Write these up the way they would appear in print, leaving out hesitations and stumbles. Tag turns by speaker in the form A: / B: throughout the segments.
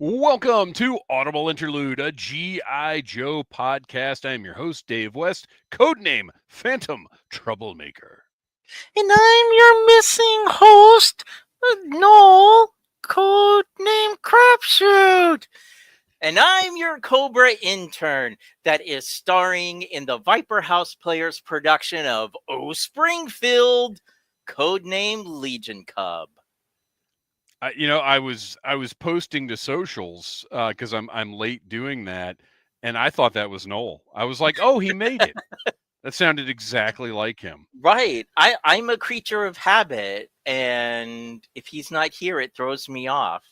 A: Welcome to Audible Interlude, a G.I. Joe podcast. I am your host, Dave West, codename Phantom Troublemaker.
B: And I'm your missing host, Noel, codename Crapshoot. And I'm your Cobra intern that is starring in the Viper House Players production of Oh Springfield, codename Legion Cub.
A: I was posting to socials because I'm late doing that, and I thought that was Noel. I was like, oh, he made it. That sounded exactly like him.
B: Right. I'm a creature of habit, and if he's not here, it throws me off.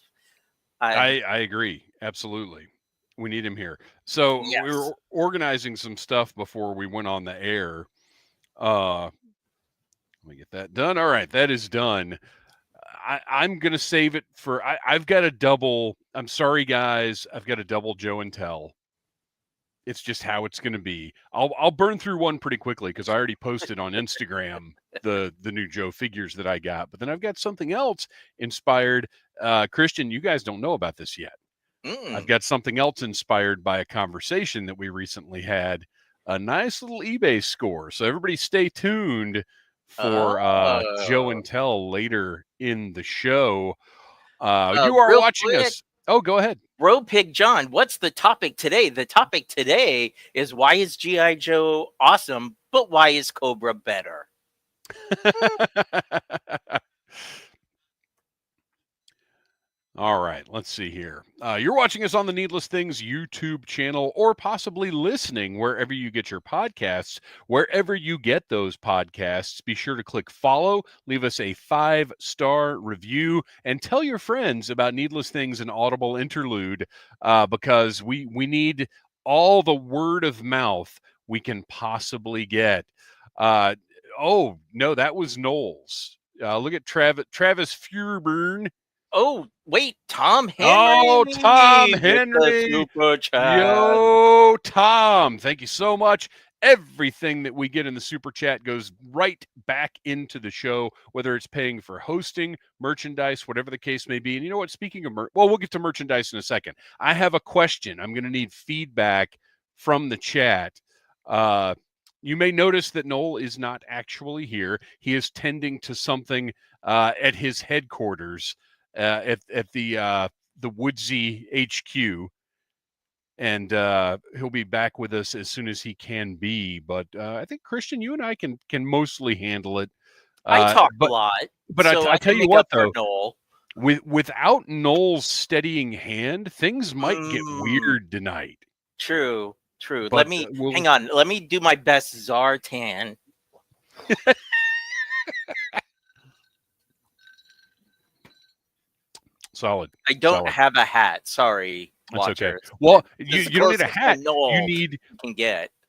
A: I agree. Absolutely. We need him here. So
B: Yes.
A: we were organizing some stuff before we went on the air. Let me get that done. All right, that is done. I'm going to save it for, I've got a double. I'm sorry, guys. I've got a double Joe and Tell. It's just how it's going to be. I'll burn through one pretty quickly because I already posted on Instagram the new Joe figures that I got. But then I've got something else inspired. Kristian, you guys don't know about this yet. I've got something else inspired by a conversation that we recently had. A nice little eBay score. So everybody stay tuned for Joe and Tell later in the show. You are watching us. Oh, go ahead.
B: Road Pig John, what's the topic today? The topic today is why is G.I. Joe awesome, but why is Cobra better?
A: All right, let's see here. You're watching us on the Needless Things YouTube channel or possibly listening wherever you get your podcasts. Wherever you get those podcasts, be sure to click follow, leave us a 5-star review, and tell your friends about Needless Things and Audible Interlude because we need all the word of mouth we can possibly get. Oh, no, that was Noel's. Look at Travis Furburn.
B: Oh, wait, Tom Henry.
A: Oh, Tom Henry.
B: Super chat.
A: Yo, Tom. Thank you so much. Everything that we get in the super chat goes right back into the show, whether it's paying for hosting, merchandise, whatever the case may be. And you know what? Speaking of we'll get to merchandise in a second. I have a question. I'm going to need feedback from the chat. You may notice that Noel is not actually here. He is tending to something at his headquarters. At the Woodsy HQ, and he'll be back with us as soon as he can be. But I think Kristian, you and I can mostly handle it.
B: I talk a lot,
A: but
B: so
A: I tell you what, though,
B: Noel.
A: without Noel's steadying hand, things might get weird tonight.
B: True. But let me hang on. Let me do my best Zartan.
A: Solid.
B: I don't have a hat. Sorry,
A: That's
B: watchers.
A: Okay. Well, you don't need a hat.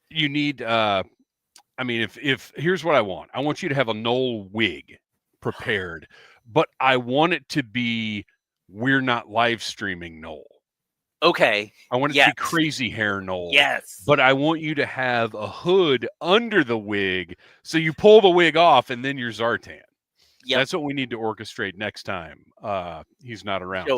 A: You need. I mean, if here's what I want. I want you to have a Noel wig prepared, but I want it to be we're not live streaming Noel.
B: Okay.
A: I want it to be crazy hair Noel.
B: Yes.
A: But I want you to have a hood under the wig, so you pull the wig off and then you're Zartan. Yep. That's what we need to orchestrate next time he's not around.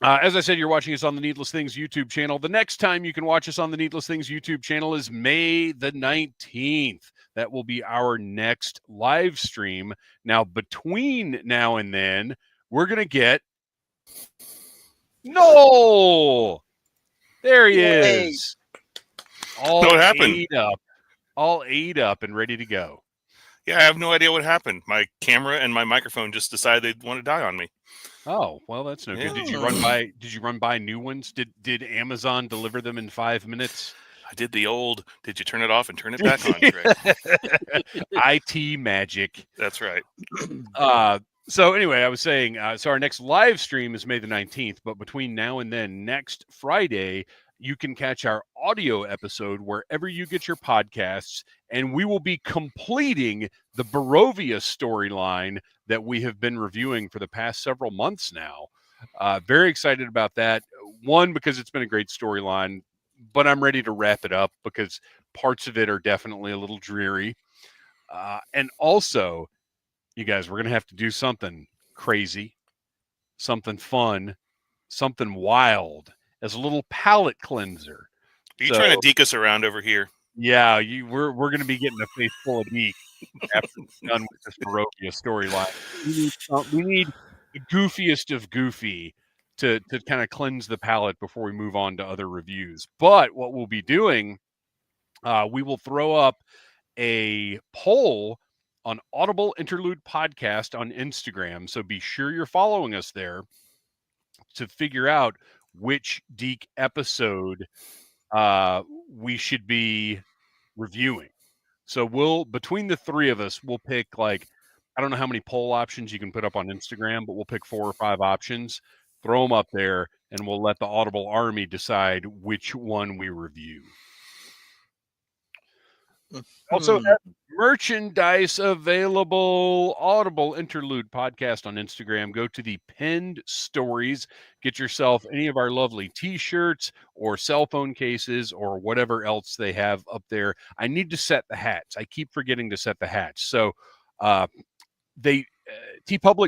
A: As I said, you're watching us on the Needless Things YouTube channel. The next time you can watch us on the Needless Things YouTube channel is May the 19th. That will be our next live stream. Now, between now and then, we're going to get Noel. There he is. All ate up and ready to go.
C: Yeah, I have no idea what happened. My camera and my microphone just decided they'd want to die on me.
A: Oh, well, that's no good. Did you run by new ones? Did Amazon deliver them in 5 minutes?
C: I did the old, did you turn it off and turn it back on?
A: IT magic.
C: That's right.
A: So anyway, I was saying, so our next live stream is May the 19th, but between now and then, next Friday, you can catch our audio episode wherever you get your podcasts, and we will be completing the Barovia storyline that we have been reviewing for the past several months now. Very excited about that. One, because it's been a great storyline, but I'm ready to wrap it up because parts of it are definitely a little dreary. And also, you guys, we're going to have to do something crazy, something fun, something wild as a little palate cleanser.
C: Are you trying to deke us around over here?
A: Yeah, we're going to be getting a face full of deke after we're done with this Barovia storyline. We need the goofiest of goofy to kind of cleanse the palate before we move on to other reviews. But what we'll be doing, we will throw up a poll on Audible Interlude Podcast on Instagram. So be sure you're following us there to figure out which Deke episode we should be reviewing. So between the three of us, we'll pick I don't know how many poll options you can put up on Instagram, but we'll pick 4 or 5 options, throw them up there, and we'll let the Audible Army decide which one we review. Also, merchandise available. Audible Interlude Podcast on Instagram. Go to the pinned stories. Get yourself any of our lovely t-shirts or cell phone cases or whatever else they have up there. I need to set the hats. I keep forgetting to set the hats. So TeePublic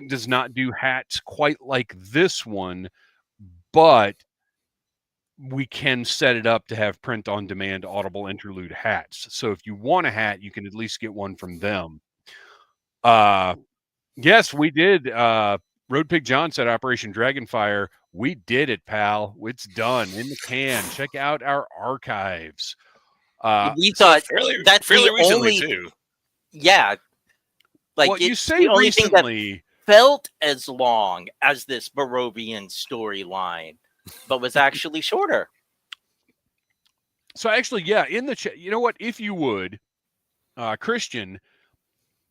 A: does not do hats quite like this one, but we can set it up to have print on demand Audible Interlude hats. So if you want a hat, you can at least get one from them. Yes, we did. Road Pig John said Operation Dragonfire. We did it, pal. It's done in the can. Check out our archives.
B: We thought that's
C: fairly recently
B: only,
C: too.
B: Yeah.
A: You say recently
B: felt as long as this Barovian storyline, but was actually shorter.
A: So actually, yeah, in the chat, you know what? If you would, Kristian,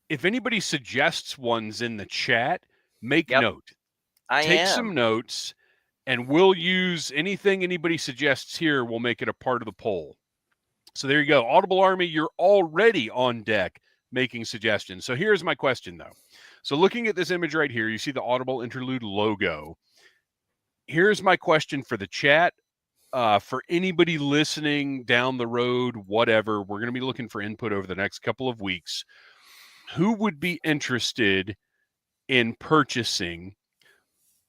A: if anybody suggests ones in the chat, make note. Take some notes, and we'll use anything anybody suggests here. We'll make it a part of the poll. So there you go. Audible Army, you're already on deck making suggestions. So here's my question, though. So looking at this image right here, you see the Audible Interlude logo. Here's my question for the chat. For anybody listening down the road, whatever, we're going to be looking for input over the next couple of weeks. Who would be interested in purchasing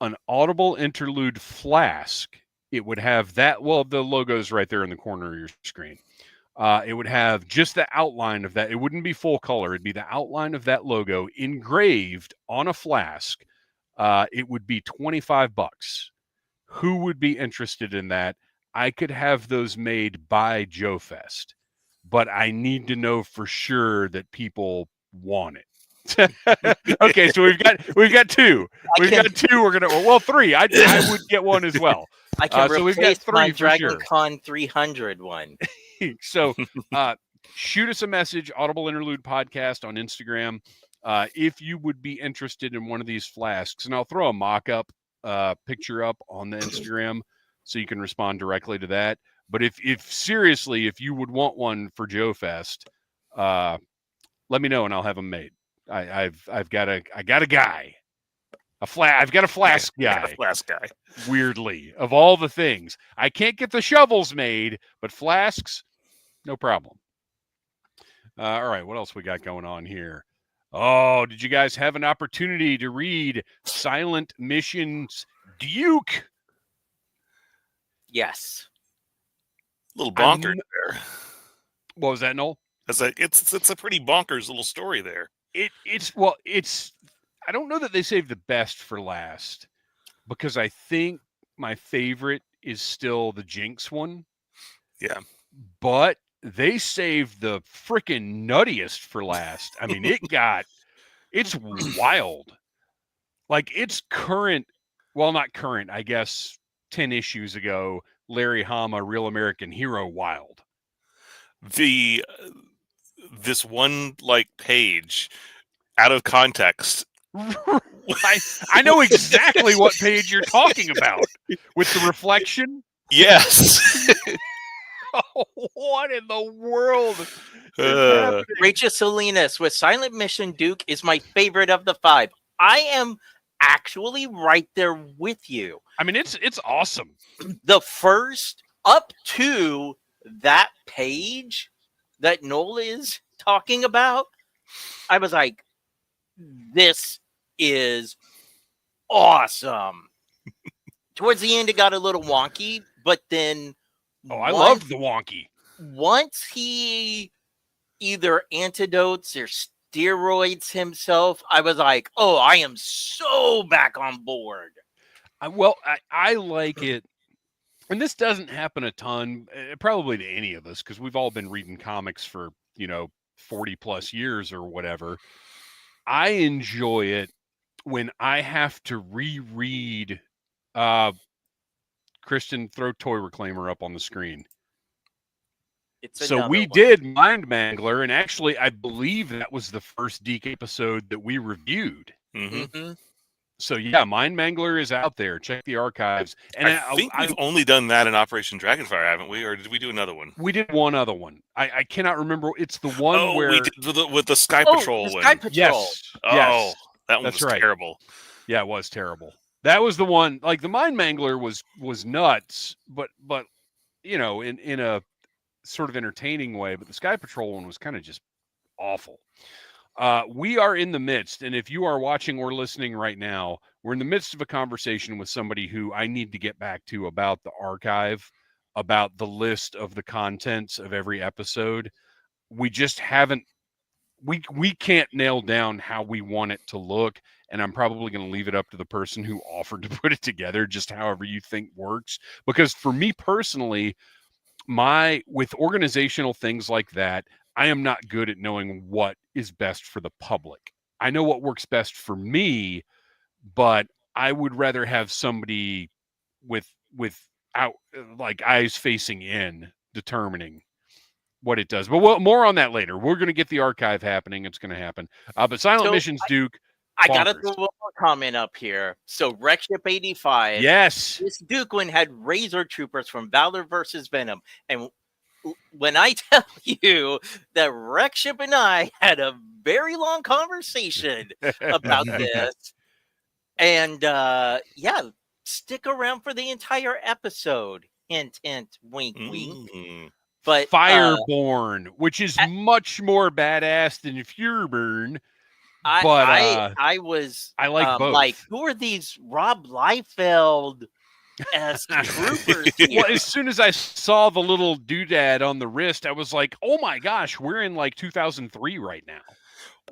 A: an Audible Interlude flask? It would have that, the logo's right there in the corner of your screen. It would have just the outline of that. It wouldn't be full color. It'd be the outline of that logo engraved on a flask. It would be $25. Who would be interested in that? I could have those made by Joe Fest, but I need to know for sure that people want it. Okay, so we've got 2. We've got 2. We're gonna 3. I would get one as well.
B: I can
A: so we've got 3
B: my
A: for
B: Dragon
A: sure.
B: Con 300 one.
A: So shoot us a message, Audible Interlude Podcast on Instagram, if you would be interested in one of these flasks, and I'll throw a mock-up picture up on the Instagram so you can respond directly to that. But if seriously, if you would want one for Joe Fest, let me know and I'll have them made. I've got a guy. I've got a flask guy. Weirdly, of all the things, I can't get the shovels made, but flasks, no problem. All right, what else we got going on here? Oh, did you guys have an opportunity to read Silent Mission's Duke?
B: Yes.
C: Little bonkers there.
A: What was that, Noel?
C: It's a pretty bonkers little story there.
A: It's I don't know that they saved the best for last, because I think my favorite is still the Jinx one.
C: Yeah.
A: But they saved the freaking nuttiest for last. I mean, it's wild. Like, it's current, well, not current, I guess 10 issues ago, Larry Hama, Real American Hero wild.
C: This one page out of context.
A: I know exactly what page you're talking about with the reflection.
C: Yes.
A: Oh, what in the world?
B: Rachel Salinas with Silent Mission Duke is my favorite of the 5. I am actually right there with you.
A: I mean, it's awesome.
B: The first up to that page that Noel is talking about, I was like, this is awesome. towards the end, it got a little wonky, but then
A: I loved the wonky.
B: Once he either antidotes or steroids himself, I was like, oh, I am so back on board.
A: I like it. And this doesn't happen a ton, probably to any of us, because we've all been reading comics for, 40 plus years or whatever. I enjoy it when I have to reread. Kristian, throw Toy Reclaimer up on the screen. So we did Mind Mangler, and actually, I believe that was the first Deke episode that we reviewed.
C: Mm-hmm.
A: So yeah, Mind Mangler is out there. Check the archives. And
C: I think we've only done that in Operation Dragonfire, haven't we? Or did we do another one?
A: We did one other one. I cannot remember. It's the one where
C: we did with the Sky Patrol one.
B: Sky Patrol.
A: Yes.
C: Oh, that one was terrible.
A: Yeah, it was terrible. That was the one. Like the Mind Mangler was nuts, but in a sort of entertaining way. But the Sky Patrol one was kind of just awful. We are in the midst, and if you are watching or listening right now, we're in the midst of a conversation with somebody who I need to get back to about the archive, about the list of the contents of every episode. We just haven't, we can't nail down how we want it to look, and I'm probably going to leave it up to the person who offered to put it together, just however you think works. Because for me personally, with organizational things like that, I am not good at knowing what is best for the public. I know what works best for me, but I would rather have somebody without like eyes facing in determining what it does. But more on that later. We're going to get the archive happening. It's going to happen. But Silent Missions, Duke.
B: I got to throw one more comment up here. So Wreckship 85.
A: Yes.
B: This Duke one had Razor Troopers from Valor versus Venom. And when I tell you that Wreckship and I had a very long conversation about this, and stick around for the entire episode. Hint, hint, wink, wink. But
A: Fireborn, which is much more badass than Fureburn. I like both.
B: Like, who are these Rob Liefeld as troopers here?
A: Well, as soon as I saw the little doodad on the wrist, I was like, oh my gosh, we're in like 2003 right now.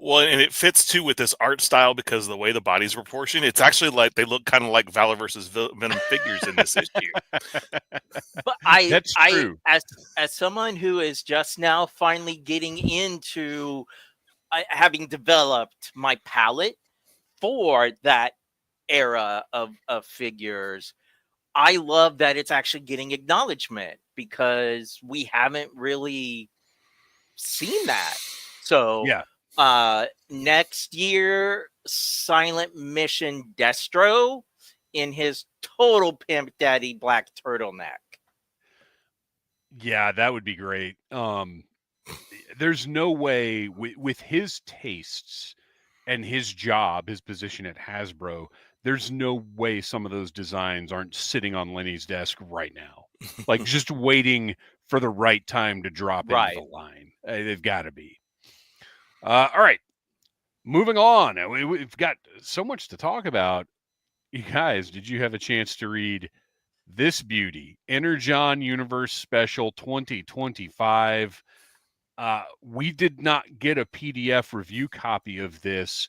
C: Well, and it fits too with this art style because of the way the bodies were proportioned. It's actually like they look kind of like Valor versus Venom figures in this issue.
B: But
A: That's true.
B: As someone who is just now finally getting into having developed my palette for that era of figures, I love that it's actually getting acknowledgement because we haven't really seen that. So
A: yeah.
B: Next year, Silent Mission Destro in his total Pimp Daddy black turtleneck.
A: Yeah, that would be great. There's no way with his tastes and his job, his position at Hasbro, there's no way some of those designs aren't sitting on Lenny's desk right now. Like just waiting for the right time to drop into the line. They've got to be. All right. Moving on. We've got so much to talk about. You guys, did you have a chance to read this beauty? Energon Universe Special 2025. We did not get a PDF review copy of this.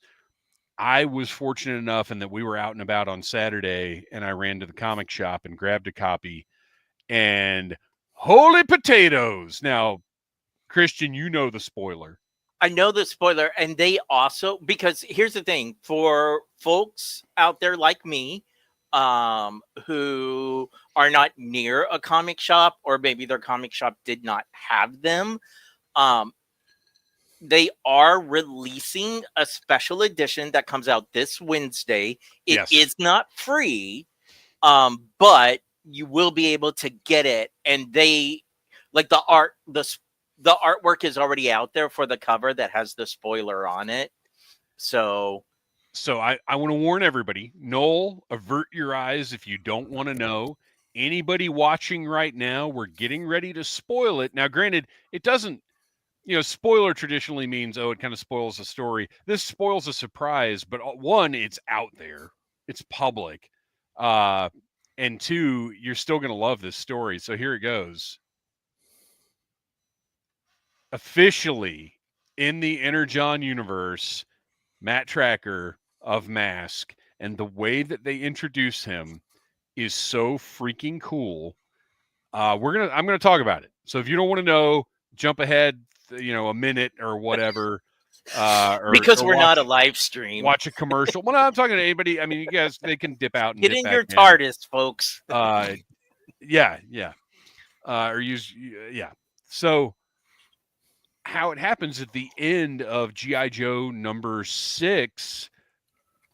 A: I was fortunate enough in that we were out and about on Saturday, and I ran to the comic shop and grabbed a copy. And holy potatoes! Now, Kristian, you know the spoiler.
B: I know the spoiler, and they also, because here's the thing, for folks out there like me, who are not near a comic shop, or maybe their comic shop did not have them, they are releasing a special edition that comes out this Wednesday. It is not free, but you will be able to get it. And they, like the artwork is already out there for the cover that has the spoiler on it. So
A: I want to warn everybody, Noel, avert your eyes if you don't want to know. Anybody watching right now, we're getting ready to spoil it. Now, granted, it doesn't, spoiler traditionally means, it kind of spoils the story. This spoils a surprise, but one, it's out there. It's public. and 2, you're still going to love this story. So here it goes. Officially in the Energon universe, Matt Tracker of Mask, and the way that they introduce him is so freaking cool. I'm gonna talk about it. So if you don't want to know, jump ahead, a minute or whatever.
B: Because we're not a live stream.
A: Watch a commercial. Well, no, I'm talking to anybody. I mean, you guys, they can dip out and
B: get
A: dip
B: in
A: back
B: your TARDIS, folks.
A: Yeah. Or use, yeah. So how it happens at the end of G.I. Joe number 6,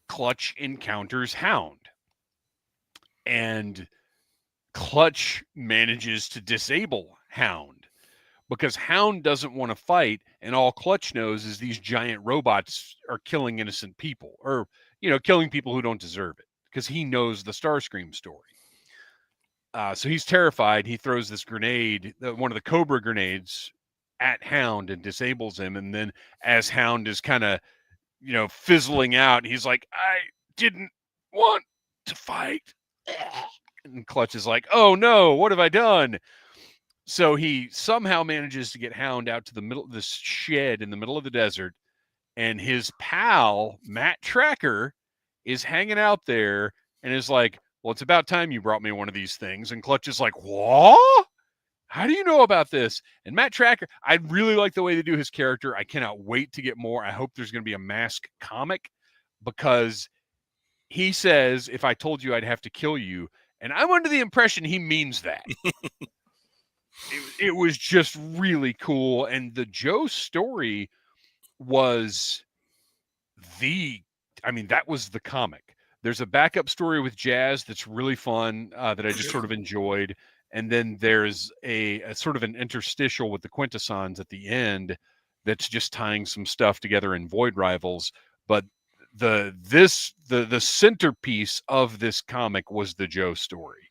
A: Clutch encounters Hound. And Clutch manages to disable Hound because Hound doesn't want to fight, and all Clutch knows is these giant robots are killing innocent people, or killing people who don't deserve it, because he knows the Starscream story. So he's terrified. He throws this grenade, one of the Cobra grenades, at Hound and disables him. And then as Hound is kind of, fizzling out, he's like, I didn't want to fight. And Clutch is like, oh no, what have I done? So he somehow manages to get Hound out to the middle of this shed in the middle of the desert. And his pal, Matt Tracker, is hanging out there and is like, well, it's about time you brought me one of these things. And Clutch is like, what? How do you know about this? And Matt Tracker, I really like the way they do his character. I cannot wait to get more. I hope there's going to be a Mask comic, because he says, if I told you I'd have to kill you. And I'm under the impression he means that. It was just really cool. And the Joe story was that was the comic. There's a backup story with Jazz that's really fun, that I just sort of enjoyed. And then there's a sort of an interstitial with the Quintessons at the end that's just tying some stuff together in Void Rivals. But the centerpiece of this comic was the Joe story.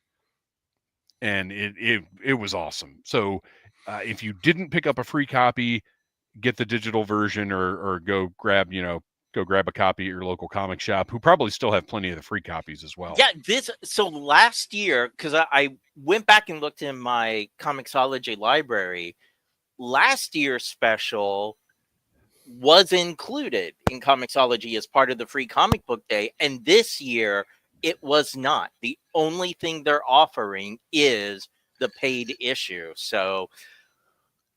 A: And it was awesome. So if you didn't pick up a free copy, get the digital version, or go grab a copy at your local comic shop, who probably still have plenty of the free copies as well.
B: Yeah, so last year, because I went back and looked in my Comixology library, last year's special was included in Comixology as part of the free comic book day, and this year it was not. The only thing they're offering is the paid issue. So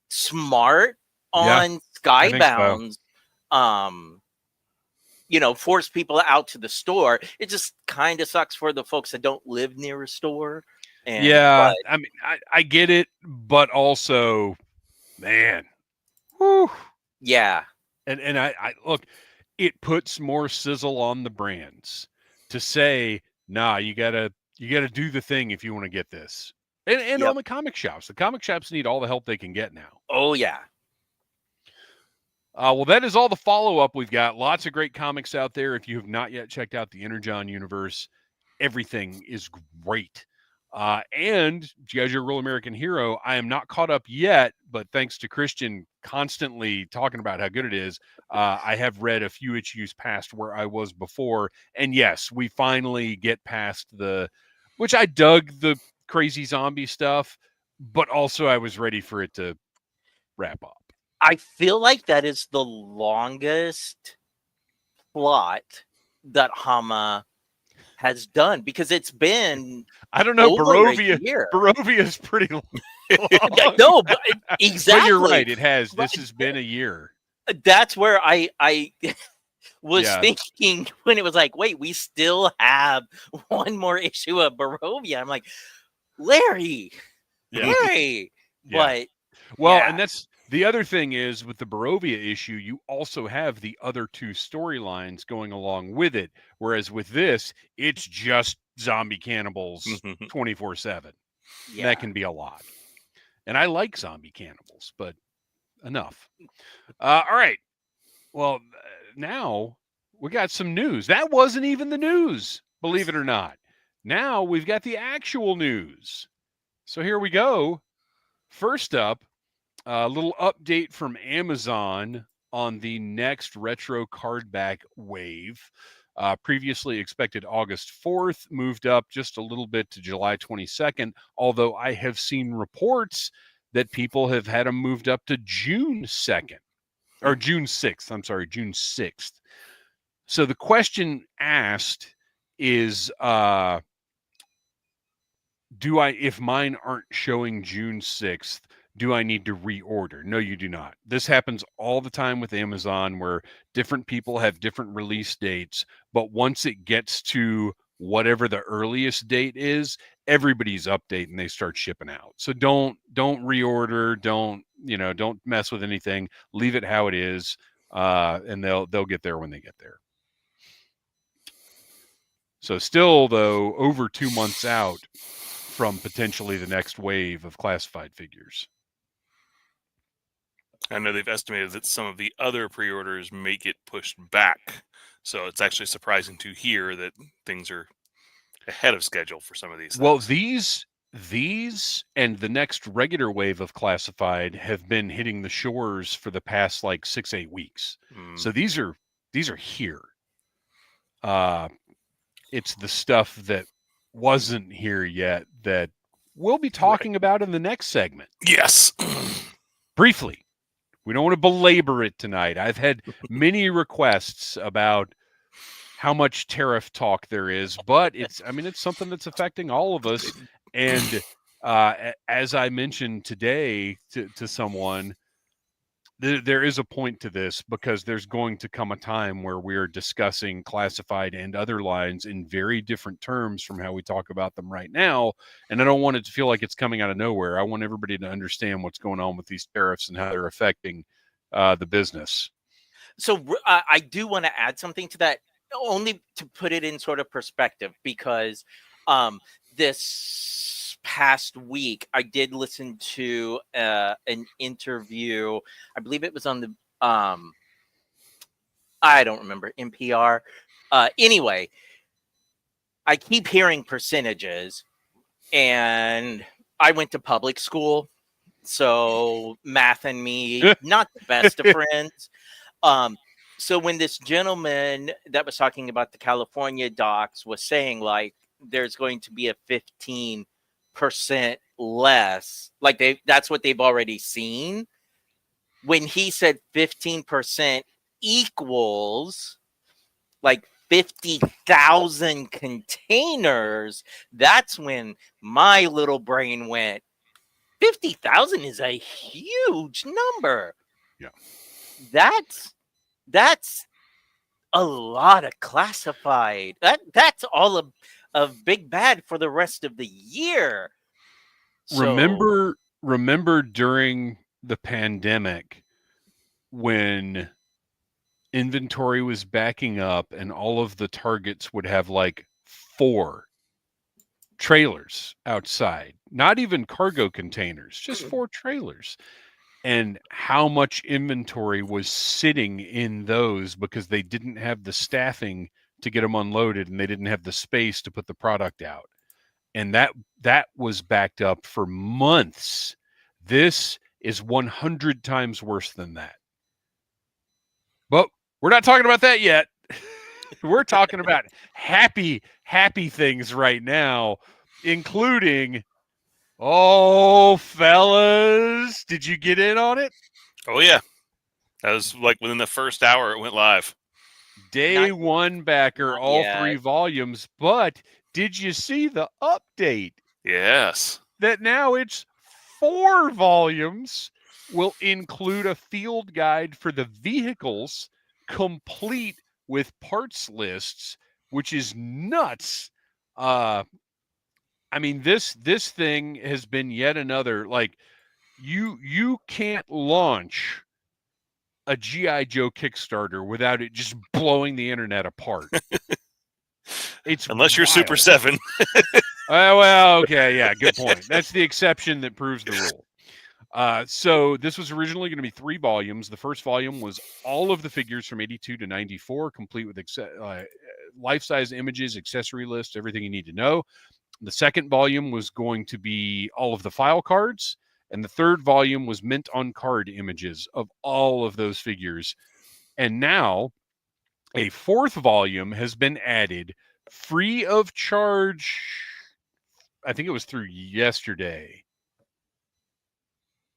B: smart on Skybound's force people out to the store. It just kind of sucks for the folks that don't live near a store. I mean,
A: I get it, but also, man, whew.
B: Yeah.
A: And I look, it puts more sizzle on the brands to say, nah, you gotta do the thing if you want to get this. And on the comic shops need all the help they can get now.
B: Oh yeah.
A: Well, that is all the follow-up we've got. Lots of great comics out there. If you have not yet checked out the Energon universe, everything is great. And G.I. Joe Real American Hero, I am not caught up yet, but thanks to Kristian constantly talking about how good it is, I have read a few issues past where I was before. And yes, we finally get past which I dug the crazy zombie stuff, but also I was ready for it to wrap up.
B: I feel like that is the longest plot that Hama has done, because it's been,
A: I don't know, Barovia is pretty long.
B: No, but exactly.
A: But you're right, it has. This has been a year.
B: That's where I was thinking when it was like, wait, we still have one more issue of Barovia. I'm like, Larry. But
A: and that's the other thing is, with the Barovia issue, you also have the other two storylines going along with it. Whereas with this, it's just zombie cannibals 24/7. Yeah. That can be a lot. And I like zombie cannibals, but enough. All right. Well, now we got some news. That wasn't even the news, believe it or not. Now we've got the actual news. So here we go. First up, a little update from Amazon on the next retro cardback wave. Previously expected August 4th, moved up just a little bit to July 22nd, although I have seen reports that people have had them moved up to June 2nd, or June 6th. I'm sorry, June 6th. So the question asked is, if mine aren't showing June 6th, do I need to reorder? No, you do not. This happens all the time with Amazon, where different people have different release dates, but once it gets to whatever the earliest date is, everybody's updating, they start shipping out. So don't reorder, don't mess with anything. Leave it how it is, and they'll get there when they get there. So still, though, over 2 months out from potentially the next wave of classified figures.
C: I know they've estimated that some of the other pre-orders may get pushed back. So it's actually surprising to hear that things are ahead of schedule for some of these things.
A: Well, these and the next regular wave of classified have been hitting the shores for the past like 6-8 weeks. So these are here. It's the stuff that wasn't here yet that we'll be talking about in the next segment.
C: Yes.
A: Briefly. We don't want to belabor it tonight. I've had many requests about how much tariff talk there is, but it's something that's affecting all of us. And as I mentioned today to someone, there is a point to this, because there's going to come a time where we're discussing classified and other lines in very different terms from how we talk about them right now. And I don't want it to feel like it's coming out of nowhere. I want everybody to understand what's going on with these tariffs and how they're affecting the business.
B: So I do want to add something to that, only to put it in sort of perspective, because this past week I did listen to an interview. I believe it was on the I don't remember, NPR. Anyway, I keep hearing percentages, and I went to public school, so math and me not the best of friends. So when this gentleman that was talking about the California docs was saying, like, there's going to be a 15% less, like that's what they've already seen. When he said 15% equals like 50,000 containers, that's when my little brain went, 50,000 is a huge number.
A: Yeah.
B: That's a lot of classified. That's all of Big Bad for the rest of the year. So,
A: Remember during the pandemic when inventory was backing up and all of the Targets would have like 4 trailers outside, not even cargo containers, just 4 trailers, and how much inventory was sitting in those because they didn't have the staffing to get them unloaded and they didn't have the space to put the product out. And that was backed up for months. This is 100 times worse than that. But we're not talking about that yet. We're talking about happy things right now, including, oh, fellas, did you get in on it?
C: Oh, yeah. That was like within the first hour it went live.
A: Day one backer, all 3 volumes. But did you see the update?
C: Yes.
A: That now it's 4 volumes, will include a field guide for the vehicles, complete with parts lists, which is nuts. I mean, this thing has been yet another, like, you can't launch a G.I. Joe Kickstarter without it just blowing the internet apart. It's
C: unless you're
A: wild.
C: Super 7.
A: Well, okay, yeah, good point. That's the exception that proves the rule. So this was originally going to be 3 volumes. The first volume was all of the figures from 82 to 94, complete with life-size images, accessory lists, everything you need to know. The second volume was going to be all of the file cards, and the third volume was mint on card images of all of those figures. And now a fourth volume has been added free of charge. I think it was through yesterday.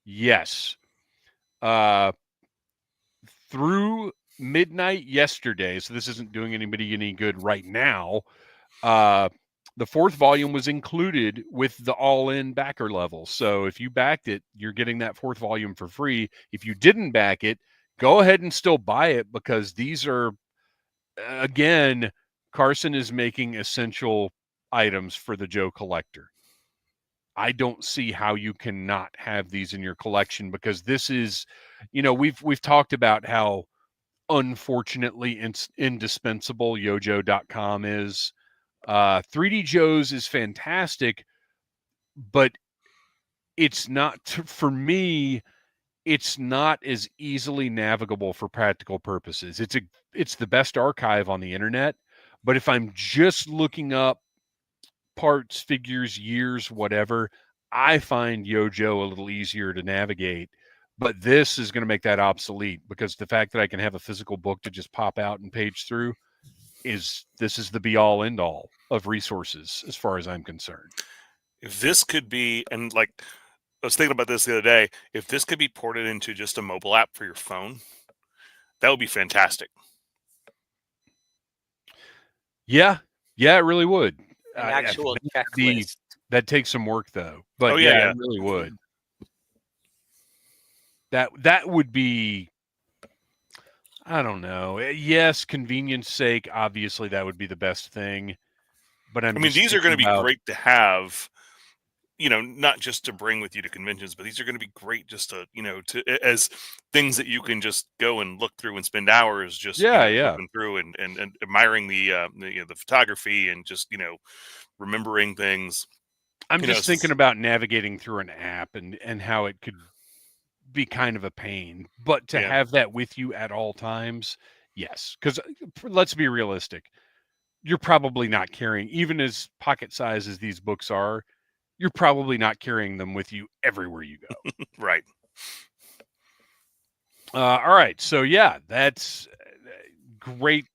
A: Yes. Through midnight yesterday, so this isn't doing anybody any good right now. The fourth volume was included with the all-in backer level. So if you backed it, you're getting that fourth volume for free. If you didn't back it, go ahead and still buy it, because these are, again, Carson is making essential items for the Joe collector. I don't see how you cannot have these in your collection, because this is, we've talked about how unfortunately indispensable yojo.com is. 3D Joe's is fantastic, but it's not, for me, it's not as easily navigable for practical purposes. It's the best archive on the internet, but if I'm just looking up parts, figures, years, whatever, I find Yojo a little easier to navigate. But this is going to make that obsolete, because the fact that I can have a physical book to just pop out and page through this is the be all end all of resources as far as I'm concerned.
C: If this could be, and like I was thinking about this the other day, if this could be ported into just a mobile app for your phone, that would be fantastic.
A: Yeah, it really would.
B: An actual checklist.
A: That takes some work though, but
C: yeah,
A: it really would. That would be, I don't know. Yes, convenience sake, obviously that would be the best thing. But
C: these are going to be great to have, not just to bring with you to conventions, but these are going to be great just to, as things that you can just go and look through and spend hours just looking through and admiring the photography and just, remembering things.
A: I'm just thinking about navigating through an app and how it could be kind of a pain, but to have that with you at all times, yes. Because let's be realistic, you're probably not carrying, even as pocket size as these books are, you're probably not carrying them with you everywhere you go.
C: Right.
A: All right. So yeah, that's great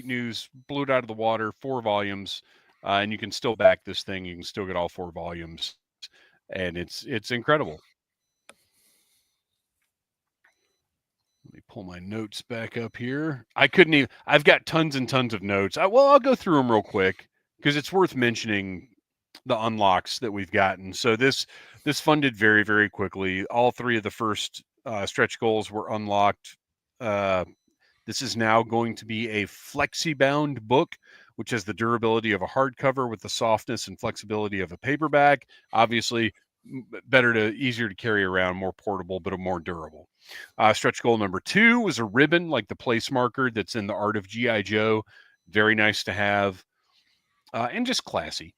A: news. Blew it out of the water. 4 volumes, and you can still back this thing. You can still get all 4 volumes, and it's incredible. Let me pull my notes back up here. I've got tons and tons of notes. I'll go through them real quick, because it's worth mentioning the unlocks that we've gotten. So this funded very, very quickly. All 3 of the first stretch goals were unlocked. This is now going to be a flexi-bound book, which has the durability of a hardcover with the softness and flexibility of a paperback. Obviously, easier to carry around, more portable, but more durable. Stretch goal number 2 was a ribbon, like the place marker that's in the Art of G.I. Joe. Very nice to have, and just classy.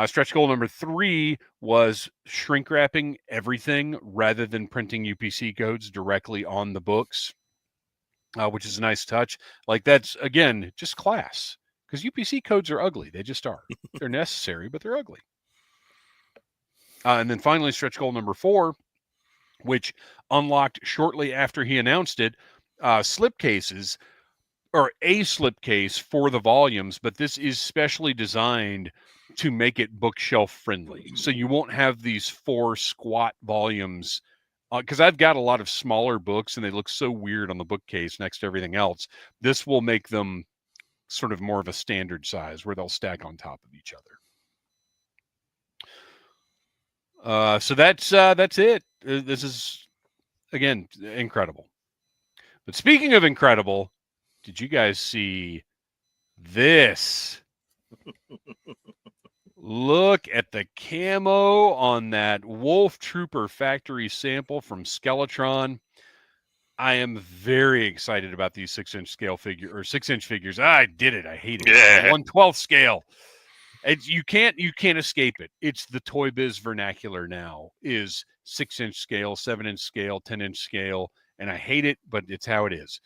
A: Stretch goal number 3 was shrink wrapping everything rather than printing UPC codes directly on the books, which is a nice touch. Like, that's, again, just class, because UPC codes are ugly. They just are. They're necessary, but they're ugly. And then finally, stretch goal number 4, which unlocked shortly after he announced it, slipcases, or a slipcase for the volumes, but this is specially designed to make it bookshelf friendly. So you won't have these 4 squat volumes, because I've got a lot of smaller books and they look so weird on the bookcase next to everything else. This will make them sort of more of a standard size where they'll stack on top of each other. So that's it. This is, again, incredible. But speaking of incredible, did you guys see this? Look at the camo on that Wolf Trooper factory sample from Skeletron. I am very excited about these 6-inch scale figure, or 6-inch figures. I did it. I hate it.
C: Yeah.
A: 1/12 scale. You can't escape it. It's the Toy Biz vernacular now, is 6-inch scale, 7-inch scale, 10-inch scale, and I hate it, but it's how it is.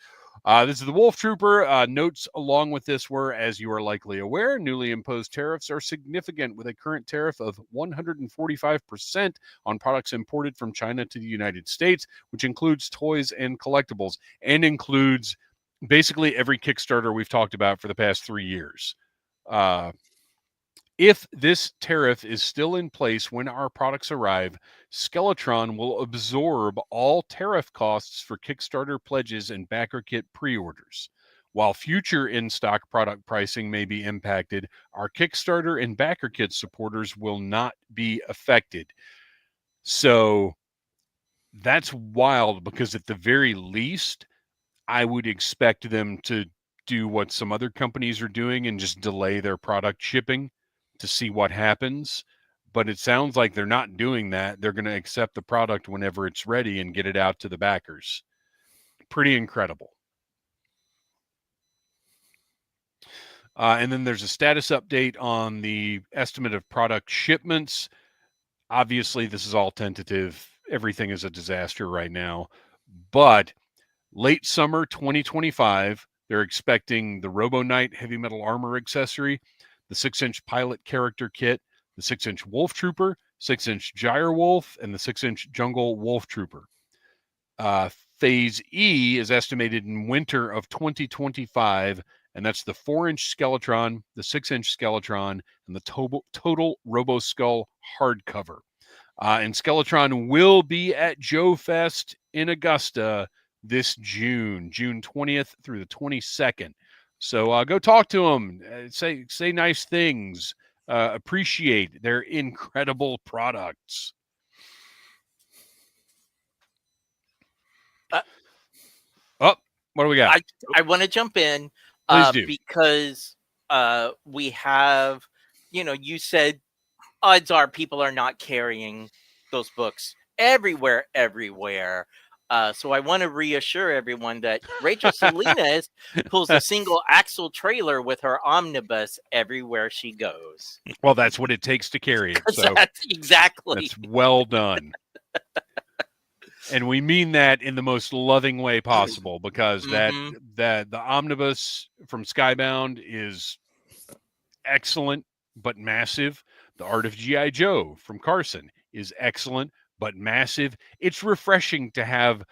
A: This is the Wolf Trooper. Notes along with this were, as you are likely aware, newly imposed tariffs are significant, with a current tariff of 145% on products imported from China to the United States, which includes toys and collectibles, and includes basically every Kickstarter we've talked about for the past 3 years. If this tariff is still in place when our products arrive, Skeletron will absorb all tariff costs for Kickstarter pledges and backer kit pre-orders. While future in-stock product pricing may be impacted, our Kickstarter and backer kit supporters will not be affected. So that's wild, because at the very least, I would expect them to do what some other companies are doing and just delay their product shipping to see what happens. But it sounds like they're not doing that. They're going to accept the product whenever it's ready and get it out to the backers. Pretty incredible. And then there's a status update on the estimate of product shipments. Obviously, this is all tentative. Everything is a disaster right now. But late summer 2025, they're expecting the Robo Knight heavy metal armor accessory, the 6-inch pilot character kit, the 6-inch Wolf Trooper, 6-inch Gyre Wolf, and the 6-inch Jungle Wolf Trooper. Phase E is estimated in winter of 2025, and that's the 4-inch Skeletron, the 6-inch Skeletron, and the total Robo Skull hardcover. And Skeletron will be at Joe Fest in Augusta this June 20th through the 22nd. So go talk to them, say nice things, appreciate their incredible products. What do we got?
B: I want to jump in
A: Please do.
B: because we have, you said odds are people are not carrying those books everywhere. So I want to reassure everyone that Rachel Salinas pulls a single axle trailer with her Omnibus everywhere she goes.
A: Well, that's what it takes to carry it. So
B: exactly.
A: That's well done. And we mean that in the most loving way possible, because the Omnibus from Skybound is excellent but massive. The Art of G.I. Joe from Carson is excellent but massive. It's refreshing to have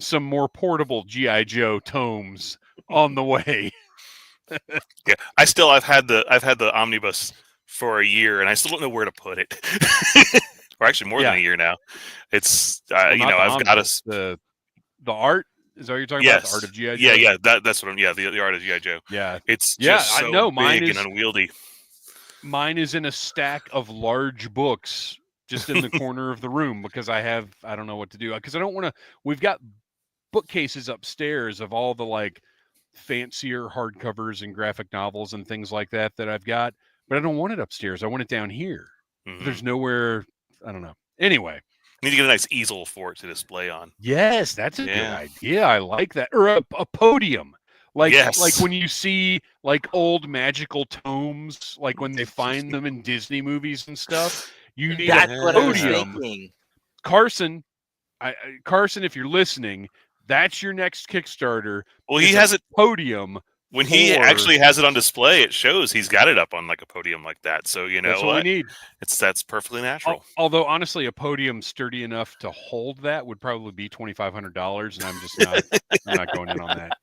A: some more portable G.I. Joe tomes on the way.
C: Yeah, I've had the Omnibus for a year, and I still don't know where to put it. Or actually, more than a year now. It's I've got
A: the art. Is that what you're talking about? The Art of G.I.
C: Joe. Yeah. That's what I'm. Yeah, the Art of G.I. Joe.
A: Yeah,
C: it's just so
A: I know. Mine
C: big
A: is
C: and unwieldy.
A: Mine is in a stack of large books just in the corner of the room, because I don't know what to do, because I don't want to. We've got bookcases upstairs of all the like fancier hardcovers and graphic novels and things like that I've got, but I don't want it upstairs. I want it down here. There's nowhere. I don't know. Anyway,
C: you need to get a nice easel for it to display on.
A: Yes, that's a good idea. I like that. Or a podium. Like when you see like old magical tomes, like when they find them in Disney movies and stuff, you need a podium. Carson, Carson, if you're listening, that's your next Kickstarter.
C: Well, he has a
A: podium.
C: When he actually has it on display, it shows he's got it up on like a podium like that. So
A: that's what we need.
C: That's perfectly natural.
A: Although honestly, a podium sturdy enough to hold that would probably be $2,500, and I'm just not. I'm not going in on that.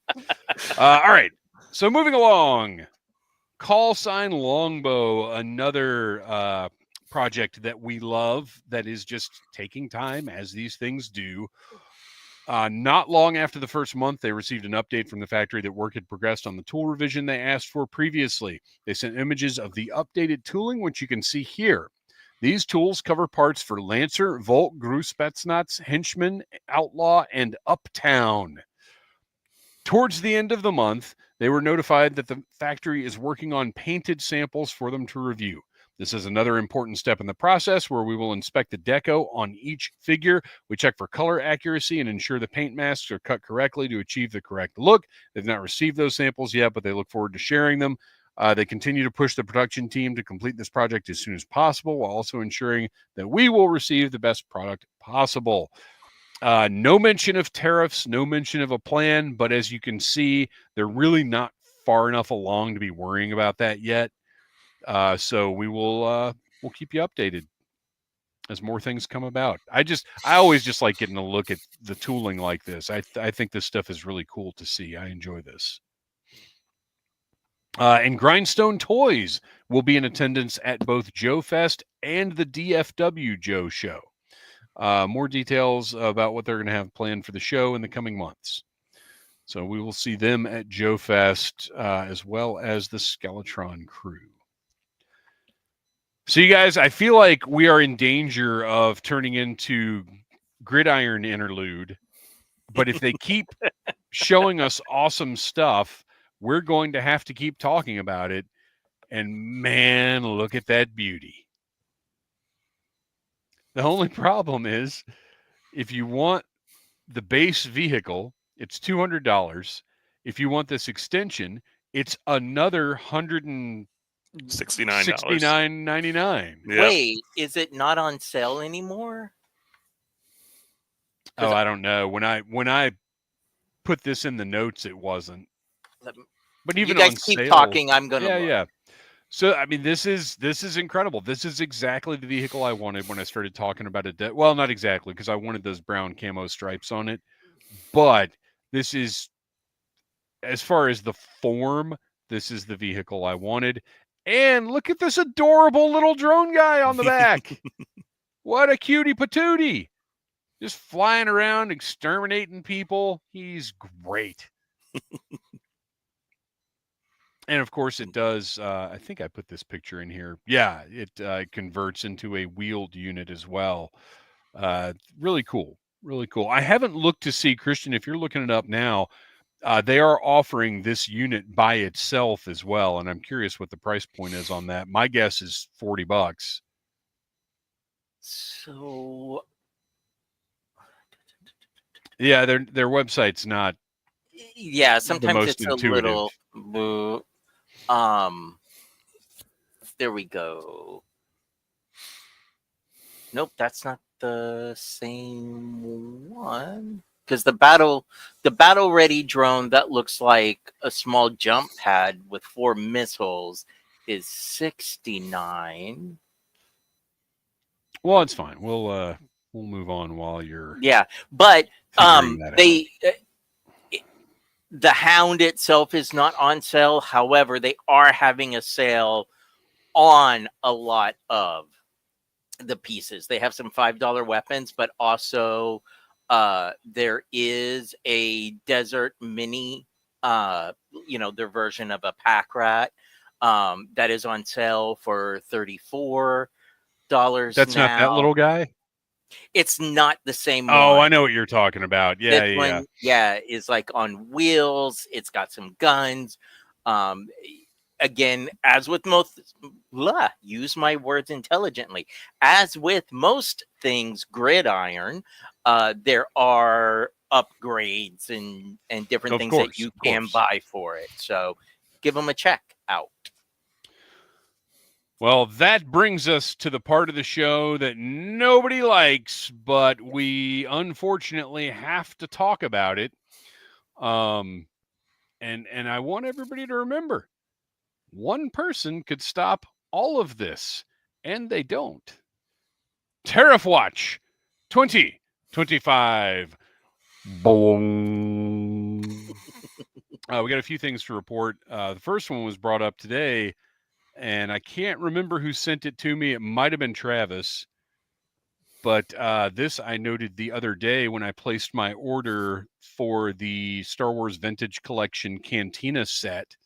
A: All right. So moving along, Call Sign Longbow, another project that we love that is just taking time, as these things do. Not long after the first month, they received an update from the factory that work had progressed on the tool revision they asked for previously. They sent images of the updated tooling, which you can see here. These tools cover parts for Lancer, Volt, Gruspetsnaz, Henchman, Outlaw, and Uptown. Towards the end of the month, they were notified that the factory is working on painted samples for them to review. This is another important step in the process where we will inspect the deco on each figure. We check for color accuracy and ensure the paint masks are cut correctly to achieve the correct look. They've not received those samples yet, but they look forward to sharing them. They continue to push the production team to complete this project as soon as possible, while also ensuring that we will receive the best product possible. No mention of tariffs, no mention of a plan, but as you can see, they're really not far enough along to be worrying about that yet. So we will we'll keep you updated. as more things come about. I always just like getting a look at the tooling like this. I think this stuff is really cool to see. I enjoy this. And Grindstone Toys will be in attendance at both Joe Fest and the DFW Joe Show. More details about what they're going to have planned for the show in the coming months. So we will see them at Joe Fest as well as the Skeletron crew. So you guys, I feel like we are in danger of turning into Gridiron Interlude. But if they keep showing us awesome stuff, we're going to have to keep talking about it. And man, look at that beauty. The only problem is if you want the base vehicle, it's $200. If you want this extension, it's another $169.99.
C: Yep.
B: Wait, is it not on sale anymore?
A: Oh, I don't know. When I put this in the notes, it wasn't. But even
B: you guys
A: on
B: keep
A: sale,
B: talking. I'm gonna look.
A: Yeah. So I mean, this is incredible. This is exactly the vehicle I wanted when I started talking about it. Well, not exactly, because I wanted those brown camo stripes on it. But this is, as far as the form, this is the vehicle I wanted. And look at this adorable little drone guy on the back. What a cutie patootie. Just flying around, exterminating people. He's great. And of course it does, I think I put this picture in here. Yeah, it converts into a wheeled unit as well. Really cool. Really cool. I haven't looked to see, Kristian, if you're looking it up now, they are offering this unit by itself as well. And I'm curious what the price point is on that. My guess is $40.
B: So
A: yeah, their website's not.
B: Yeah, sometimes it's
A: intuitive.
B: a little. There we go. Nope, that's not the same one. Because the battle ready drone that looks like a small jump pad with 4 missiles is $69.
A: Well, it's fine. We'll move on while you're.
B: Yeah, but
A: that
B: the Hound itself is not on sale. However, they are having a sale on a lot of the pieces. They have some $5 weapons, but also there is a Desert Mini, their version of a pack rat that is on sale for $34.
A: That's
B: now.
A: Not that little guy?
B: It's not the same
A: Oh,
B: one.
A: I know what you're talking about. Yeah,
B: this one, is like on wheels. It's got some guns. Again, as with most, use my words intelligently. As with most things, Gridiron, there are upgrades and different things that you can buy for it. So give them a check out.
A: Well, that brings us to the part of the show that nobody likes, but we unfortunately have to talk about it. And I want everybody to remember, one person could stop all of this, and they don't. Tariff Watch 2025. Boom. We got a few things to report. The first one was brought up today, and I can't remember who sent it to me. It might have been Travis. But this I noted the other day when I placed my order for the Star Wars Vintage Collection Cantina set.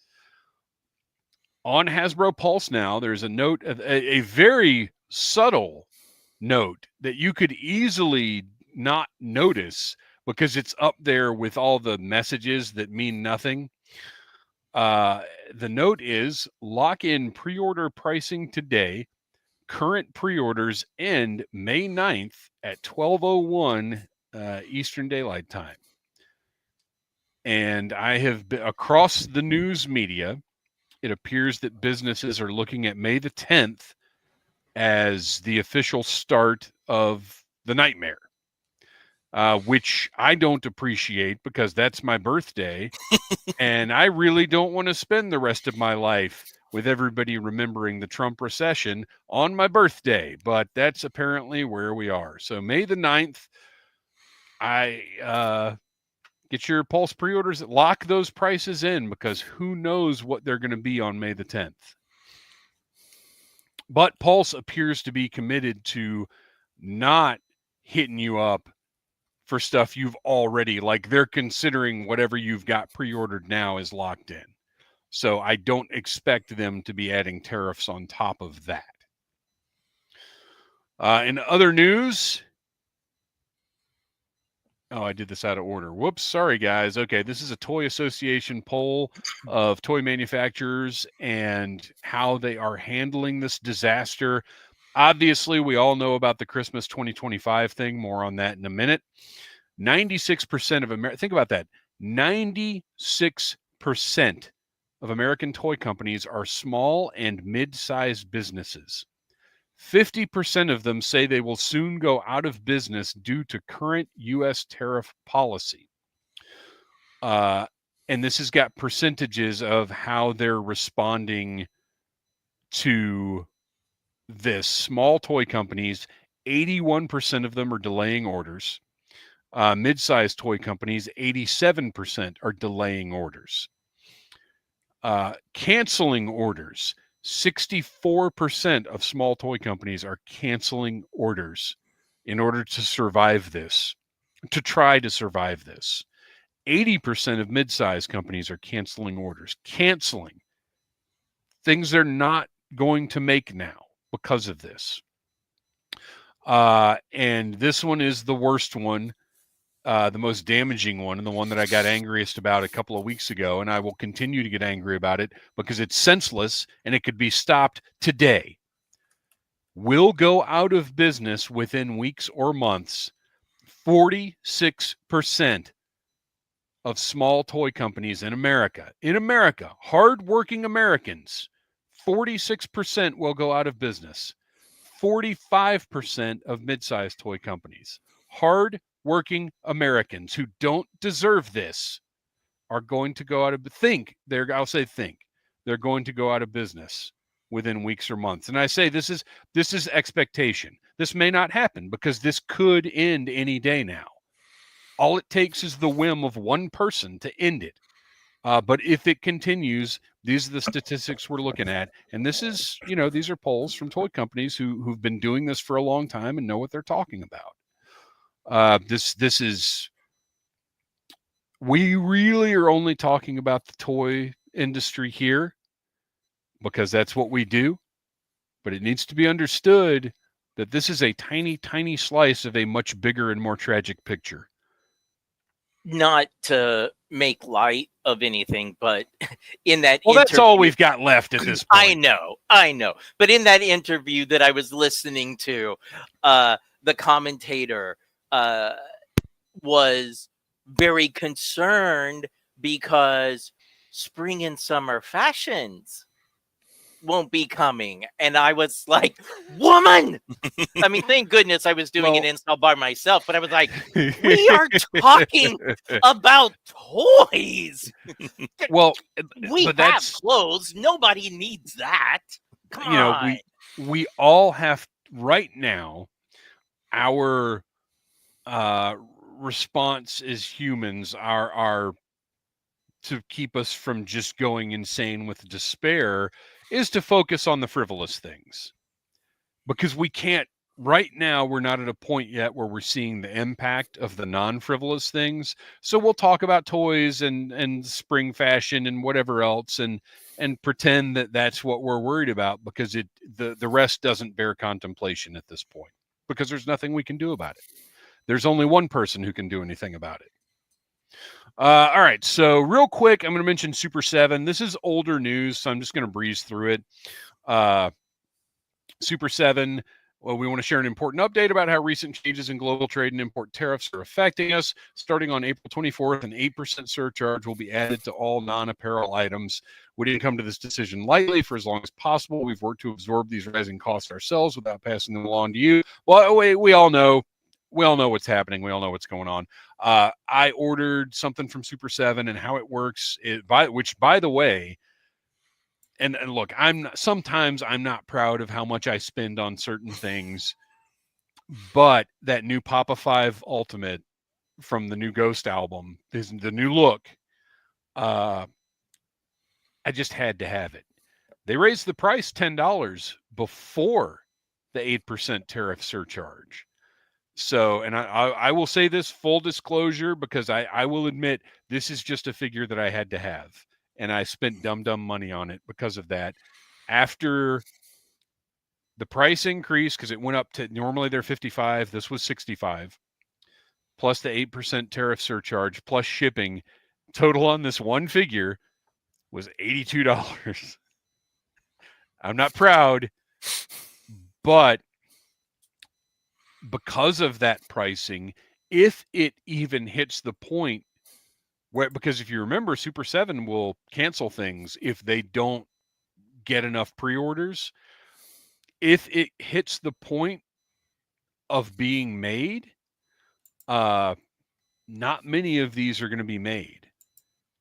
A: On Hasbro Pulse now, there's a note, a very subtle note that you could easily not notice because it's up there with all the messages that mean nothing. The note is, lock in pre-order pricing today. Current pre-orders end May 9th at 12:01 Eastern Daylight Time. And I have been across the news media. It appears that businesses are looking at May the 10th as the official start of the nightmare, which I don't appreciate because that's my birthday. And I really don't want to spend the rest of my life with everybody remembering the Trump recession on my birthday, but that's apparently where we are. So May the 9th, get your Pulse pre-orders, lock those prices in, because who knows what they're going to be on May the 10th. But Pulse appears to be committed to not hitting you up for stuff you've already, like they're considering whatever you've got pre-ordered now is locked in. So I don't expect them to be adding tariffs on top of that. In other news, oh, I did this out of order. Whoops, sorry guys. Okay, this is a Toy Association poll of toy manufacturers and how they are handling this disaster. Obviously, we all know about the Christmas 2025 thing. More on that in a minute. 96% of America, think about that, 96% of American toy companies are small and mid-sized businesses. 50% of them say they will soon go out of business due to current U.S. tariff policy. And this has got percentages of how they're responding to this. Small toy companies, 81% of them are delaying orders. Mid-sized toy companies, 87% are delaying orders. Canceling orders, 64% of small toy companies are canceling orders in order to survive this, to try to survive this. 80% of mid-sized companies are canceling orders. Canceling things they're not going to make now because of this. And this one is the worst one. The most damaging one, and the one that I got angriest about a couple of weeks ago, and I will continue to get angry about it because it's senseless and it could be stopped today. Will go out of business within weeks or months. 46% of small toy companies in America, hardworking Americans, 46% will go out of business. 45% of mid-sized toy companies, hard-working Americans who don't deserve this, are going to go out of they're going to go out of business within weeks or months. And I say this is expectation. This may not happen because this could end any day now. All it takes is the whim of one person to end it. But if it continues, these are the statistics we're looking at. And this is, these are polls from toy companies who've been doing this for a long time and know what they're talking about. This is, we really are only talking about the toy industry here because that's what we do. But it needs to be understood that this is a tiny, tiny slice of a much bigger and more tragic picture.
B: Not to make light of anything, but in that
A: that's all we've got left at this point.
B: I know. But in that interview that I was listening to, the commentator was very concerned because spring and summer fashions won't be coming. And I was like, woman! I mean, thank goodness I was doing an install by myself, but I was like, we are talking about toys.
A: Well,
B: we have clothes. Nobody needs that. Come on.
A: We all have right now, our response as humans are to keep us from just going insane with despair is to focus on the frivolous things, because we can't right now. We're not at a point yet where we're seeing the impact of the non-frivolous things. So we'll talk about toys and spring fashion and whatever else and pretend that that's what we're worried about, because the rest doesn't bear contemplation at this point, because there's nothing we can do about it. There's only one person who can do anything about it. All right, so real quick, I'm going to mention Super 7. This is older news, so I'm just going to breeze through it. Super 7, well, we want to share an important update about how recent changes in global trade and import tariffs are affecting us. Starting on April 24th, an 8% surcharge will be added to all non-apparel items. We didn't come to this decision lightly. For as long as possible, we've worked to absorb these rising costs ourselves without passing them along to you. Well, we all know. We all know what's happening. We all know what's going on. I ordered something from Super 7, and how it works, which, by the way, and look, sometimes I'm not proud of how much I spend on certain things, but that new Papa 5 Ultimate from the new Ghost album is the new look. I just had to have it. They raised the price $10 before the 8% tariff surcharge. So, and I will say this full disclosure, because I will admit this is just a figure that I had to have. And I spent dumb money on it because of that. After the price increase, because it went up to, normally they're 55, this was 65, plus the 8% tariff surcharge, plus shipping, total on this one figure was $82. I'm not proud, but because of that pricing, if it even hits the point where, because if you remember, Super 7 will cancel things if they don't get enough pre-orders. If it hits the point of being made, not many of these are going to be made,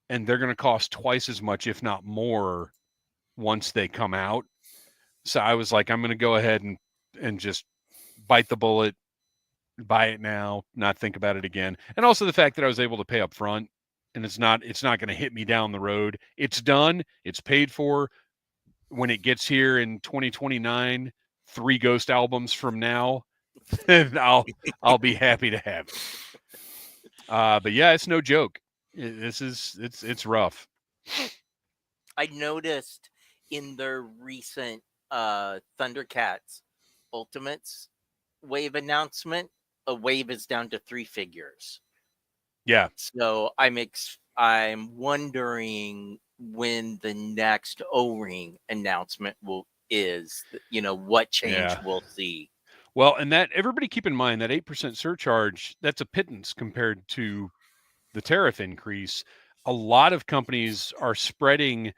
A: and they're going to cost twice as much, if not more, once they come out. So I was like, I'm going to go ahead and just bite the bullet, buy it now, not think about it again. And also the fact that I was able to pay up front, and it's not going to hit me down the road. It's done. It's paid for. When it gets here in 2029, 3 Ghost albums from now, then I'll be happy to have it. But yeah, it's no joke. It's rough.
B: I noticed in their recent Thundercats Ultimates wave announcement, a wave is down to 3 figures.
A: Yeah.
B: So I'm wondering when the next O-ring announcement is, what change we'll see.
A: Well, and that, everybody keep in mind that 8% surcharge, that's a pittance compared to the tariff increase. A lot of companies are spreading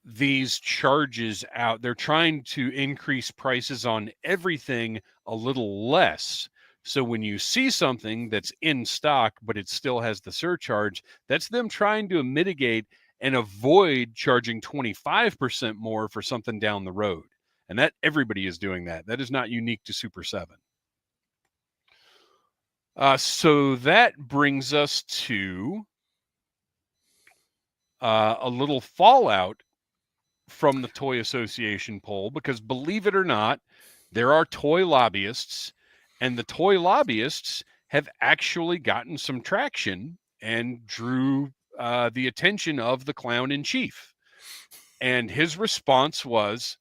A: these charges out. They're trying to increase prices on everything a little less. So when you see something that's in stock, but it still has the surcharge, that's them trying to mitigate and avoid charging 25% more for something down the road. And that everybody is doing that. That is not unique to Super 7. So that brings us to a little fallout from the Toy Association poll, because believe it or not, there are toy lobbyists, and the toy lobbyists have actually gotten some traction and drew the attention of the clown in chief. And his response was,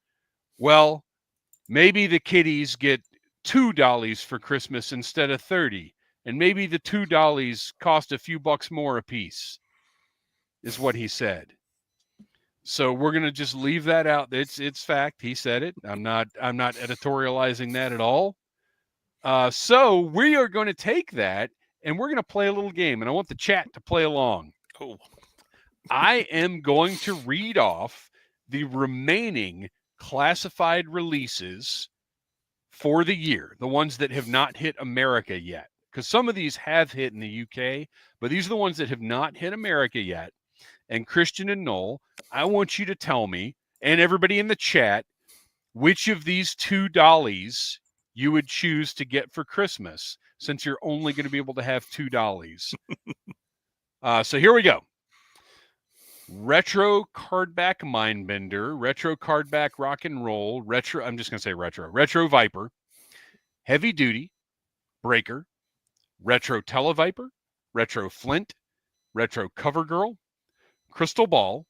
A: well, maybe the kiddies get 2 dollies for Christmas instead of 30, and maybe the 2 dollies cost a few bucks more a piece, is what he said. So we're going to just leave that out. It's fact. He said it. I'm not editorializing that at all. So we are going to take that and we're going to play a little game, and I want the chat to play along.
C: Cool.
A: I am going to read off the remaining classified releases for the year, the ones that have not hit America yet, because some of these have hit in the UK, but these are the ones that have not hit America yet. And Kristian and Noel, I want you to tell me, and everybody in the chat, which of these 2 dollies you would choose to get for Christmas, since you're only going to be able to have 2 dollies. So here we go. Retro Cardback Mindbender, Retro Cardback Rock and Roll, Retro, I'm just going to say Retro Viper, Heavy Duty, Breaker, Retro Televiper, Retro Flint, Retro Cover Girl, Crystal Ball,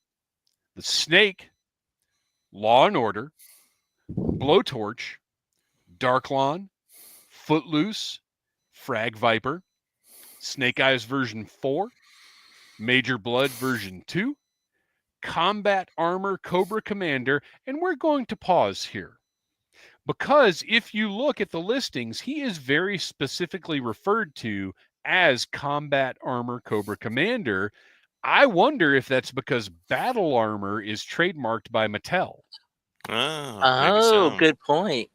A: The Snake, Law and Order, Blowtorch, Darklon, Footloose, Frag Viper, Snake Eyes version 4, Major Blood version 2, Combat Armor Cobra Commander, and we're going to pause here, because if you look at the listings, he is very specifically referred to as Combat Armor Cobra Commander. I wonder if that's because Battle Armor is trademarked by Mattel.
B: Oh, good point.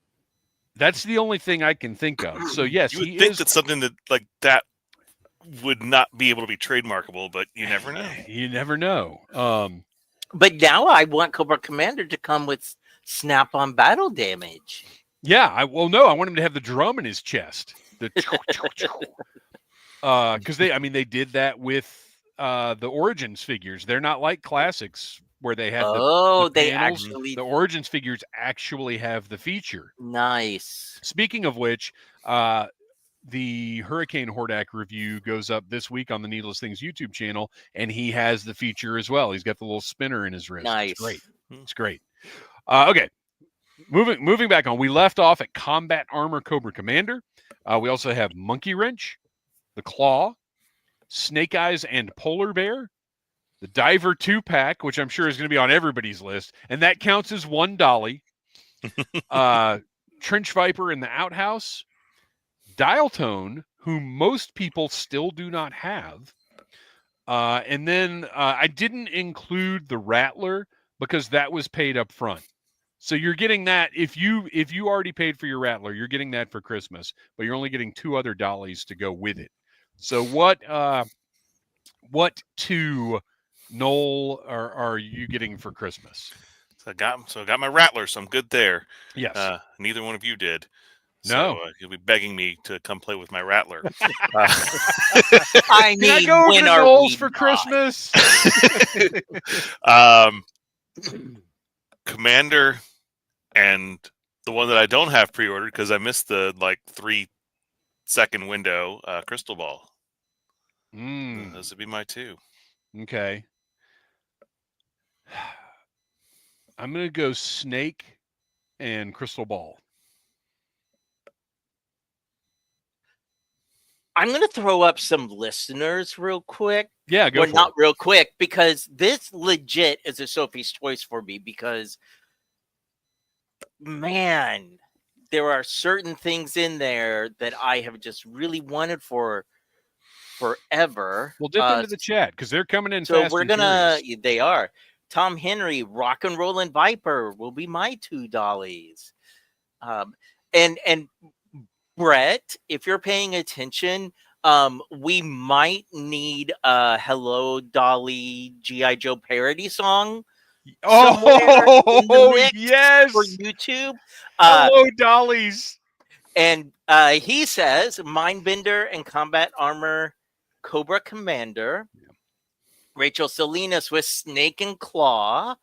A: That's the only thing I can think of. So yes,
C: you would think that's something that like that would not be able to be trademarkable, but you never know.
A: You never know.
B: But now I want Cobra Commander to come with snap-on battle damage.
A: Yeah, I want him to have the drum in his chest. The because they did that with the Origins figures. They're not like classics where they have the
B: they
A: panels.
B: actually
A: The Origins figures actually have the feature.
B: nice.
A: Speaking of which, the Hurricane Hordak review goes up this week on the Needless Things YouTube channel, and he has the feature as well. He's got the little spinner in his wrist.
B: Nice.
A: It's great. It's great. Okay. Moving back on, we left off at Combat Armor Cobra Commander. We also have Monkey Wrench, the Claw, Snake Eyes and Polar Bear, the Diver 2-pack, which I'm sure is going to be on everybody's list, and that counts as one Dolly. Trench Viper in the Outhouse, Dial Tone, whom most people still do not have, and then I didn't include the Rattler because that was paid up front. So you're getting that if you already paid for your Rattler, you're getting that for Christmas, but you're only getting 2 other Dollies to go with it. So what two, Noel, are you getting for Christmas?
C: So I got my Rattler, so I'm good there.
A: Yes.
C: Neither one of you did.
A: No.
C: So you'll be begging me to come play with my Rattler.
B: I mean,
A: Can I go over to Noel's for Christmas?
C: Commander, and the one that I don't have pre-ordered because I missed the 3-second window, Crystal Ball. Those would be my 2.
A: Okay. I'm going to go Snake and Crystal Ball.
B: I'm going to throw up some listeners real quick.
A: Yeah, go for it.
B: Not real quick, because this legit is a Sophie's Choice for me because, man, there are certain things in there that I have just really wanted for forever.
A: We'll dip into the chat because they're coming in
B: so
A: fast.
B: We're going to, they are. Tom Henry, Rock and Rollin' Viper will be my 2 Dollies. And Brett, if you're paying attention, we might need a Hello Dolly G.I. Joe parody song.
A: Oh, yes.
B: For YouTube.
A: Hello, Dollies.
B: And he says Mindbender and Combat Armor Cobra Commander. Yeah. Rachel Salinas with Snake and Claw.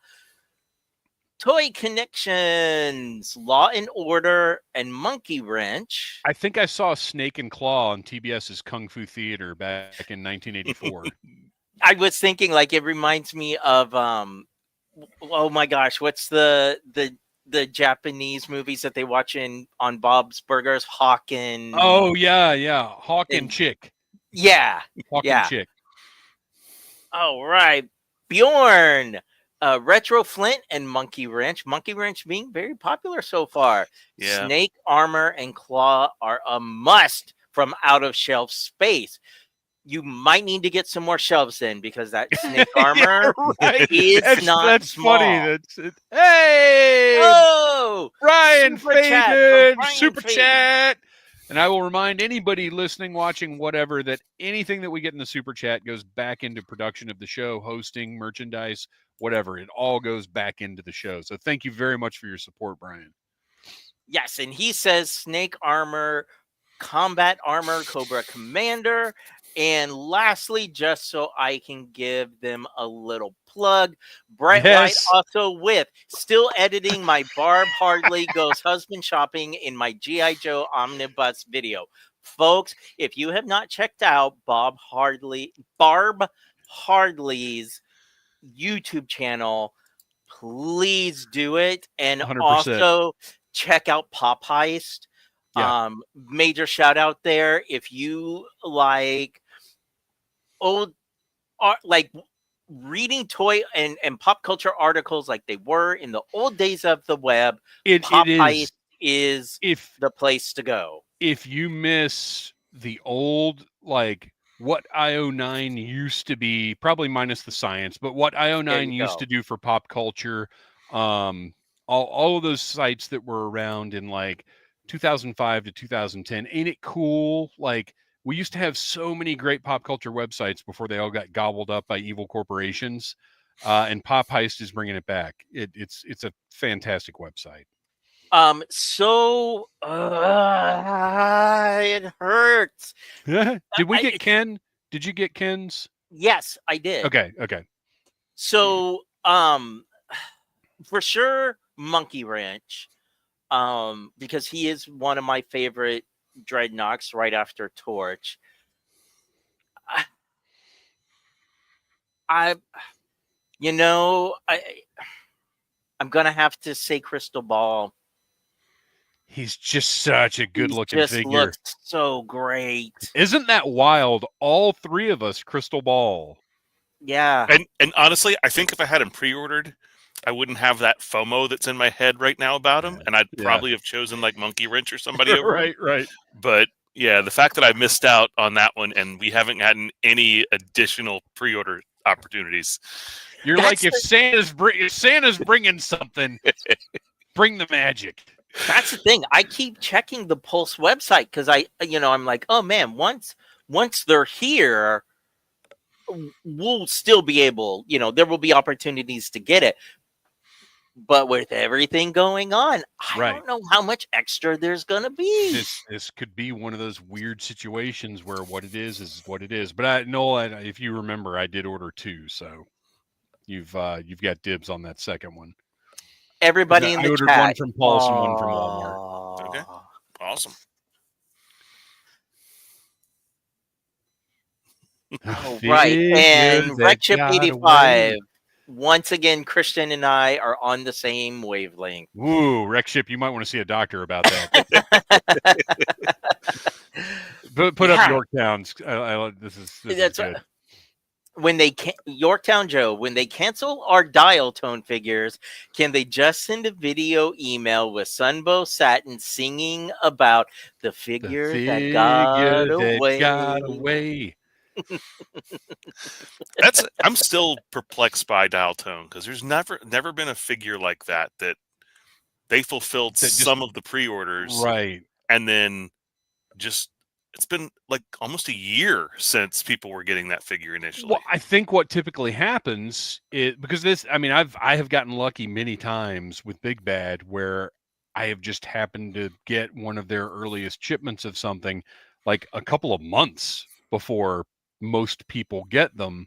B: Toy Connections, Law and Order, and Monkey Wrench.
A: I think I saw Snake and Claw on TBS's Kung Fu Theater back in 1984.
B: I was thinking, it reminds me of, oh my gosh, what's the Japanese movies that they watch on Bob's Burgers? Hawk and...
A: Oh, yeah. Hawk and Chick.
B: Yeah.
A: Hawk and Chick.
B: All right. Bjorn. Retro Flint and Monkey Wrench. Monkey Wrench being very popular so far. Yeah. Snake, Armor, and Claw are a must from out of shelf space. You might need to get some more shelves in because that Snake Armor is not
A: that's
B: small.
A: Funny. Hey!
B: Oh!
A: Ryan Faden! Super chat! And I will remind anybody listening, watching, whatever, that anything that we get in the super chat goes back into production of the show, hosting, merchandise, whatever. It all goes back into the show. So thank you very much for your support, Brian.
B: Yes, and he says Snake Armor, Combat Armor, Cobra Commander. And lastly, just so I can give them a little plug, Brett White also with still editing my Barb Hardley Goes Husband Shopping in my G.I. Joe Omnibus video. Folks, if you have not checked out Barb Hardley's YouTube channel, please do it. And
A: 100%.
B: Also check out Pop Heist. Yeah. Major shout out there. If you like old art, reading toy and pop culture articles like they were in the old days of the web, Pop Heist is the place to go.
A: If you miss the old, what IO9 used to be, probably minus the science, but what IO9 used to do for pop culture, all of those sites that were around in 2005 to 2010, ain't it cool? We used to have so many great pop culture websites before they all got gobbled up by evil corporations. and Pop Heist is bringing it back. It's a fantastic website.
B: So it hurts.
A: Did we get Ken? Did you get Ken's?
B: Yes, I did.
A: Okay.
B: So, for sure, Monkey Wrench, because he is one of my favorite Dreadnoks right after Torch. I'm gonna have to say Crystal Ball.
A: He's just such a good-looking figure.
B: Looks so great.
A: Isn't that wild? All three of us Crystal Ball.
B: Yeah.
C: And honestly, I think if I had him pre-ordered, I wouldn't have that FOMO that's in my head right now about him, and I'd probably have chosen like Monkey Wrench or somebody over him.
A: Right.
C: But yeah, the fact that I missed out on that one and we haven't gotten any additional pre-order opportunities.
A: You're like, if Santa's bringing something, bring the magic.
B: That's the thing. I keep checking the Pulse website because I'm like, oh man, once they're here, we'll still be able, there will be opportunities to get it. But with everything going on, I don't know how much extra there's going to be.
A: This could be one of those weird situations where what it is what it is. But Noel, if you remember, I did order 2, so you've got dibs on that second one.
B: Everybody in the
A: ordered
B: chat.
A: One from Pulse and one from Walmart.
C: Okay, awesome.
B: Right, and Recship85. Once again, Kristian and I are on the same wavelength.
A: Ooh, Recship, you might want to see a doctor about that. Put up Yorktown's. This is good.
B: When Yorktown Joe, when they cancel our dial tone figures, can they just send a video email with Sunbow Satin singing about the figure that got away?
C: I'm still perplexed by dial tone because there's never been a figure like that they fulfilled some of the pre-orders,
A: right? And
C: then it's been like almost a year since people were getting that figure initially.
A: Well, I think what typically happens is because I have gotten lucky many times with Big Bad where I have just happened to get one of their earliest shipments of something like a couple of months before most people get them.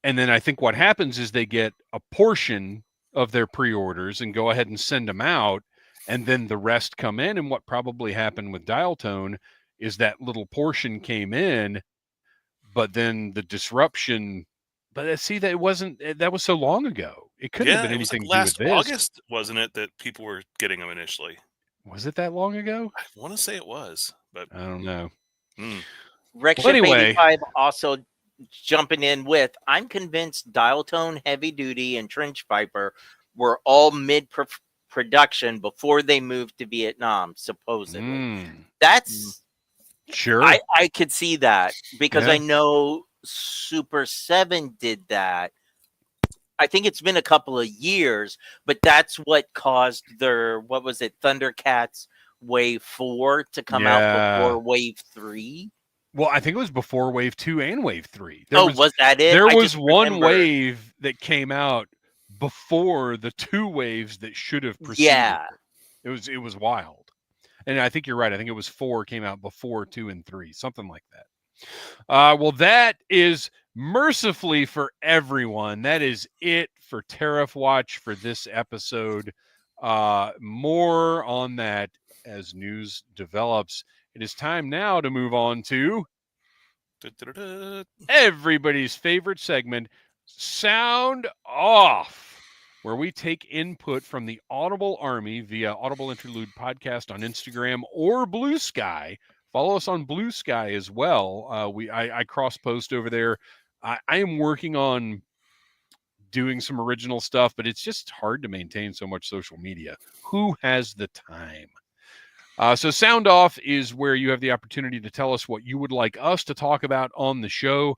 A: And then I think what happens is they get a portion of their pre-orders and go ahead and send them out, and then the rest come in. And what probably happened with Dial Tone is that little portion came in, but then the disruption. But see, that was so long ago. It couldn't have been anything to do with this.
C: August, wasn't it, that people were getting them initially?
A: Was it that long ago?
C: I want to say it was, but
A: I don't know.
B: Recship85 also jumping in with, I'm convinced Dial Tone, Heavy Duty, and Trench Viper were all mid-production before they moved to Vietnam, supposedly. That's...
A: Sure.
B: I could see that because I know Super 7 did that. I think it's been a couple of years, but that's what caused their, what was it, Thundercats Wave 4 to come out before Wave 3.
A: Well, I think it was before Wave 2 and Wave 3.
B: Was that it?
A: There was one wave that came out before the 2 waves that should have preceded.
B: Yeah.
A: It was wild. And I think you're right. I think it was 4 came out before 2 and 3, something like that. Well, that is mercifully for everyone. That is it for Tariff Watch for this episode. More on that as news develops. It is time now to move on to everybody's favorite segment, Sound Off, where we take input from the Audible Army via Audible Interlude podcast on Instagram or Blue Sky. Follow us on Blue Sky as well. I cross-post over there. I am working on doing some original stuff, but it's just hard to maintain so much social media. Who has the time? So Sound Off is where you have the opportunity to tell us what you would like us to talk about on the show.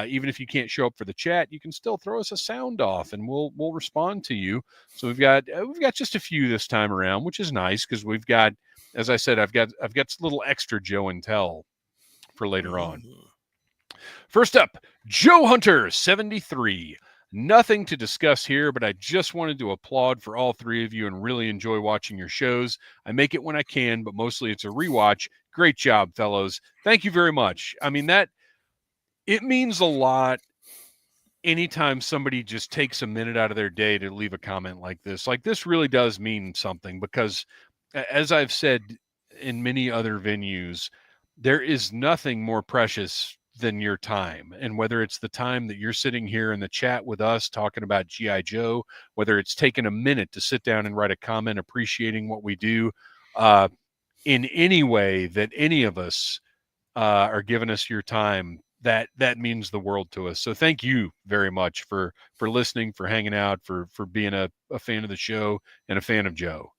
A: Even if you can't show up for the chat, you can still throw us a sound off, and we'll respond to you. So we've got just a few this time around, which is nice because we've got, as I said, I've got a little extra Joe and Tell for later on. First up, Joe Hunter 73. Nothing to discuss here, but I just wanted to applaud for all three of you and really enjoy watching your shows. I make it when I can, but mostly it's a rewatch. Great job, fellows. Thank you very much. I mean, it means a lot anytime somebody just takes a minute out of their day to leave a comment like this. Like, this really does mean something because, as I've said in many other venues, there is nothing more precious than your time. And whether it's the time that you're sitting here in the chat with us talking about G.I. Joe, whether it's taking a minute to sit down and write a comment appreciating what we do, in any way that any of us are giving us your time, that means the world to us. So thank you very much for listening, for hanging out, for being a fan of the show and a fan of Joe.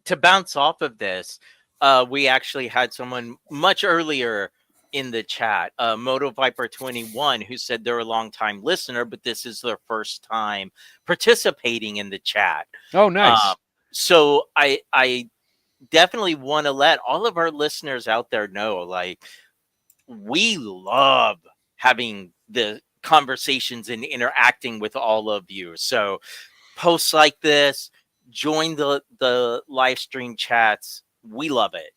B: To bounce off of this, we actually had someone much earlier in the chat, Moto Viper 21, who said they're a long time listener, but this is their first time participating in the chat.
A: Oh, nice.
B: So I definitely want to let all of our listeners out there know, like, we love having the conversations and interacting with all of you. So posts like this, join the live stream chats. We love it.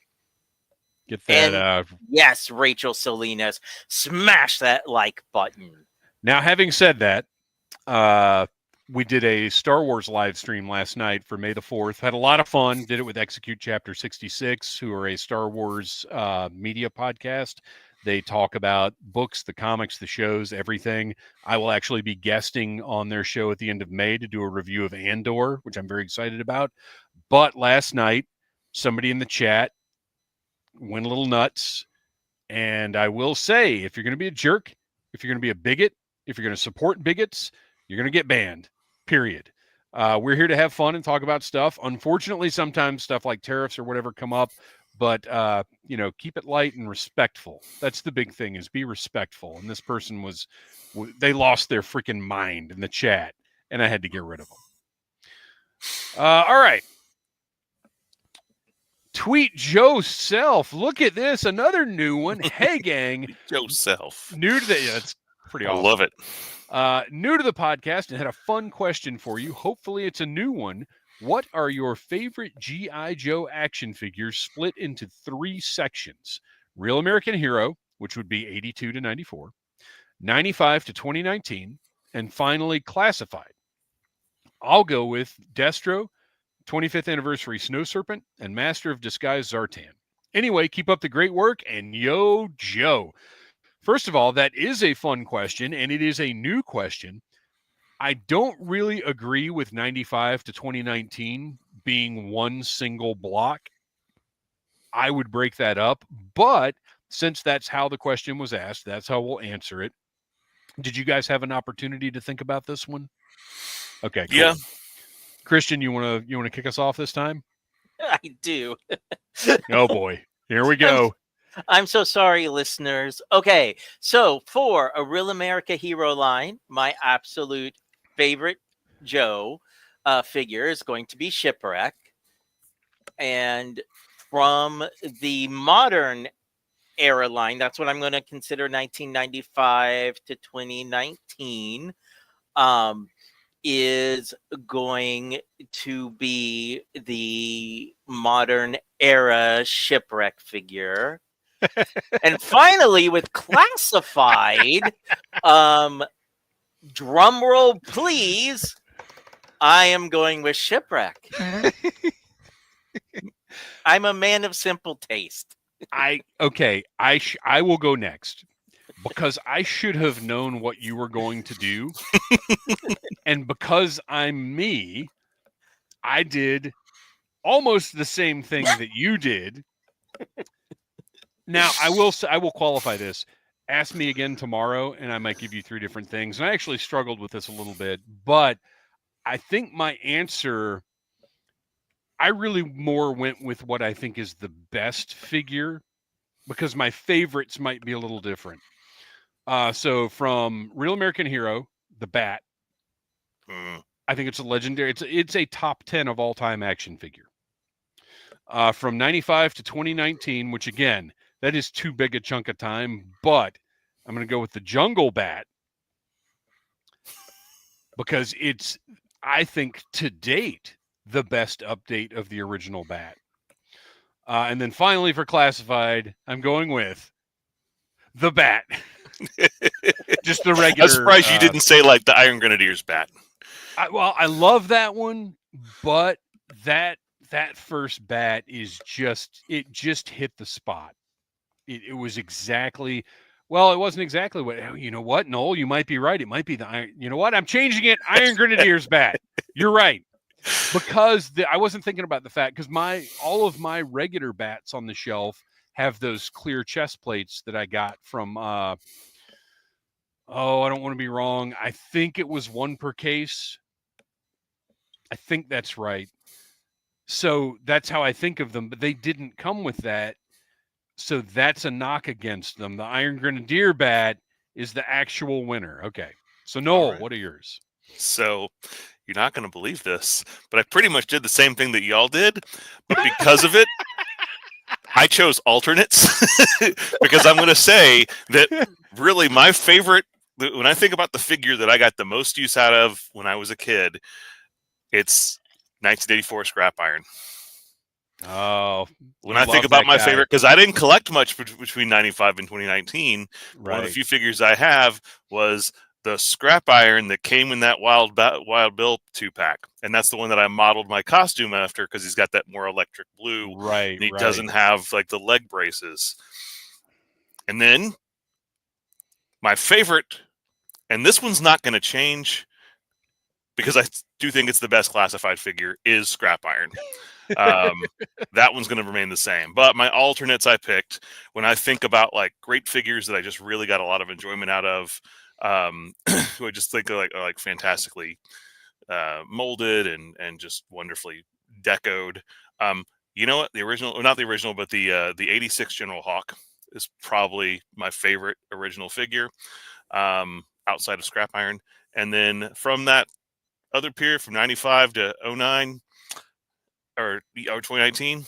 A: Get that.
B: Yes, Rachel Salinas, smash that like button.
A: Now, having said that, we did a Star Wars live stream last night for May the 4th. Had a lot of fun. Did it with Execute Chapter 66, who are a Star Wars media podcast. They talk about books, the comics, the shows, everything. I will actually be guesting on their show at the end of May to do a review of Andor, which I'm very excited about. But last night, somebody in the chat went a little nuts. And I will say, if you're going to be a jerk, if you're going to be a bigot, if you're going to support bigots, you're going to get banned, period. We're here to have fun and talk about stuff. Unfortunately, sometimes stuff like tariffs or whatever come up, but, keep it light and respectful. That's the big thing, is be respectful. And this person they lost their freaking mind in the chat, and I had to get rid of them. All right. Tweet Joe Self. Look at this. Another new one. Hey, gang.
C: Joe Self.
A: New to that's pretty awesome.
C: I love it.
A: New to the podcast and had a fun question for you. Hopefully it's a new one. What are your favorite G.I. Joe action figures split into 3 sections? Real American Hero, which would be 82 to 94, 95 to 2019, and finally Classified. I'll go with Destro, 25th Anniversary Snow Serpent, and Master of Disguise Zartan. Anyway, keep up the great work, and yo, Joe. First of all, that is a fun question, and it is a new question. I don't really agree with 95 to 2019 being one single block. I would break that up, but since that's how the question was asked, that's how we'll answer it. Did you guys have an opportunity to think about this one? Okay, cool.
C: Yeah.
A: Kristian, you want to kick us off this time?
B: I do.
A: Oh boy, here we go.
B: I'm so sorry, listeners. Okay, so for a Real America Hero line, my absolute favorite Joe figure is going to be Shipwreck. And from the modern era line, that's what I'm going to consider 1995 to 2019, is going to be the modern era Shipwreck figure. And finally, with Classified, drum roll please, I am going with Shipwreck. I'm a man of simple taste.
A: I will go next because I should have known what you were going to do. And because I'm me, I did almost the same thing that you did. Now, I will qualify this. Ask me again tomorrow, and I might give you 3 different things. And I actually struggled with this a little bit, but I think my answer, I really more went with what I think is the best figure because my favorites might be a little different. So from Real American Hero, the Bat, I think it's a legendary. It's a top 10 of all time action figure. From 95 to 2019, which again, that is too big a chunk of time, but I'm going to go with the Jungle Bat. because it's, I think, to date, the best update of the original Bat. And then finally for classified, I'm going with the Bat. Just the regular.
C: I'm surprised you didn't say like the Iron Grenadier's Bat.
A: I love that one, but that first Bat is just hit the spot. It was exactly, well, it wasn't exactly what, you know what, Noel, you might be right. It might be the Iron, you know what, I'm changing it. Iron Grenadier's Bat. You're right. Because I wasn't thinking about the fact, because all of my regular bats on the shelf have those clear chest plates that I got from, I don't want to be wrong. I think it was 1 per case. I think that's right. So that's how I think of them, but they didn't come with that. So that's a knock against them. The Iron Grenadier Bat is the actual winner. Okay. So Noel, What are yours?
C: So you're not going to believe this, but I pretty much did the same thing that y'all did, but because of it, I chose alternates because I'm going to say that really my favorite, when I think about the figure that I got the most use out of when I was a kid, it's 1984 Scrap Iron.
A: Oh,
C: when I think about my favorite, because I didn't collect much between 95 and 2019, one of the few figures I have was the Scrap Iron that came in that Wild Bill 2-pack. And that's the one that I modeled my costume after because he's got that more electric blue.
A: Right.
C: And he doesn't have like the leg braces. And then my favorite, and this one's not going to change because I do think it's the best classified figure, is Scrap Iron. That one's going to remain the same. But my alternates I picked, when I think about like great figures that I just really got a lot of enjoyment out of, who I just think are like fantastically molded and just wonderfully decoed. You know what? The original, or not the original, but the 86 General Hawk is probably my favorite original figure outside of Scrap Iron. And then from that other period, from 95 to 09 or 2019,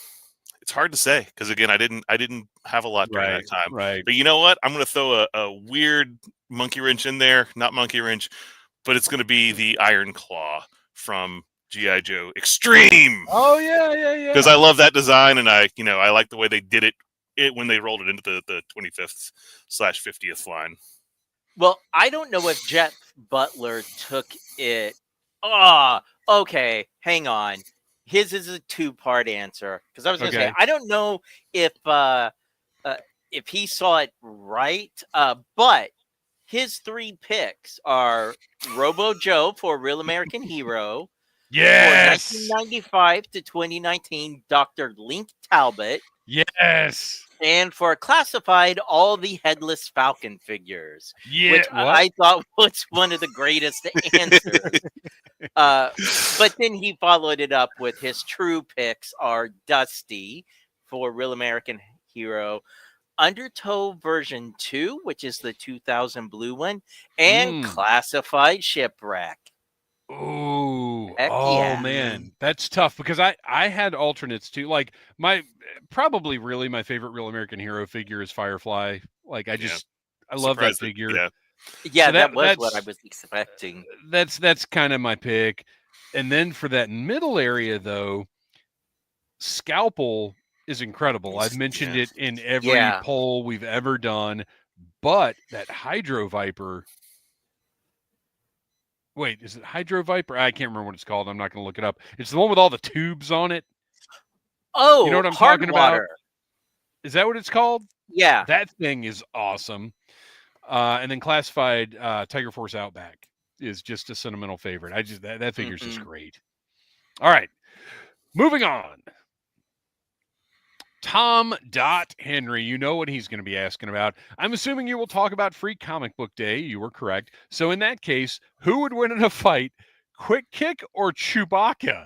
C: it's hard to say because again, I didn't have a lot during that time.
A: Right.
C: But you know what? I'm going to throw a weird monkey wrench in there, not monkey wrench, but it's going to be the Iron Claw from G.I. Joe Extreme.
A: Oh yeah.
C: Because I love that design, and I like the way they did it when they rolled it into the 25th/50th line.
B: Well, I don't know if Jeff Butler took it. Okay, hang on. His is a 2-part answer because I was going to say I don't know if he saw it right, but his 3 picks are Robo Joe for Real American Hero.
A: Yes.
B: For 1995 to 2019, Dr. Link Talbot.
A: Yes.
B: And for classified, all the Headless Falcon figures.
A: Yeah.
B: Which I thought was one of the greatest answers. But then he followed it up with his true picks are Dusty for Real American Hero, Undertow version 2, which is the 2000 blue one, and classified Shipwreck.
A: Ooh.
B: Yeah.
A: Man, that's tough because I had alternates too. Like my favorite Real American Hero figure is Firefly. Like I love that figure.
B: Yeah, so that was what I was expecting.
A: That's kind of my pick. And then for that middle area though, Scalpel is incredible. I've mentioned it in every poll we've ever done, but that Hydro Viper. Wait, is it Hydro Viper? I can't remember what it's called. I'm not going to look it up. It's the one with all the tubes on it.
B: Oh,
A: you know what I'm talking about? Is that what it's called?
B: Yeah.
A: That thing is awesome. And then classified Tiger Force Outback is just a sentimental favorite. That figure's just great. All right. Moving on. Tom Henry, you know what he's going to be asking about. I'm assuming you will talk about Free Comic Book Day. You were correct. So in that case, who would win in a fight, Quick Kick or Chewbacca?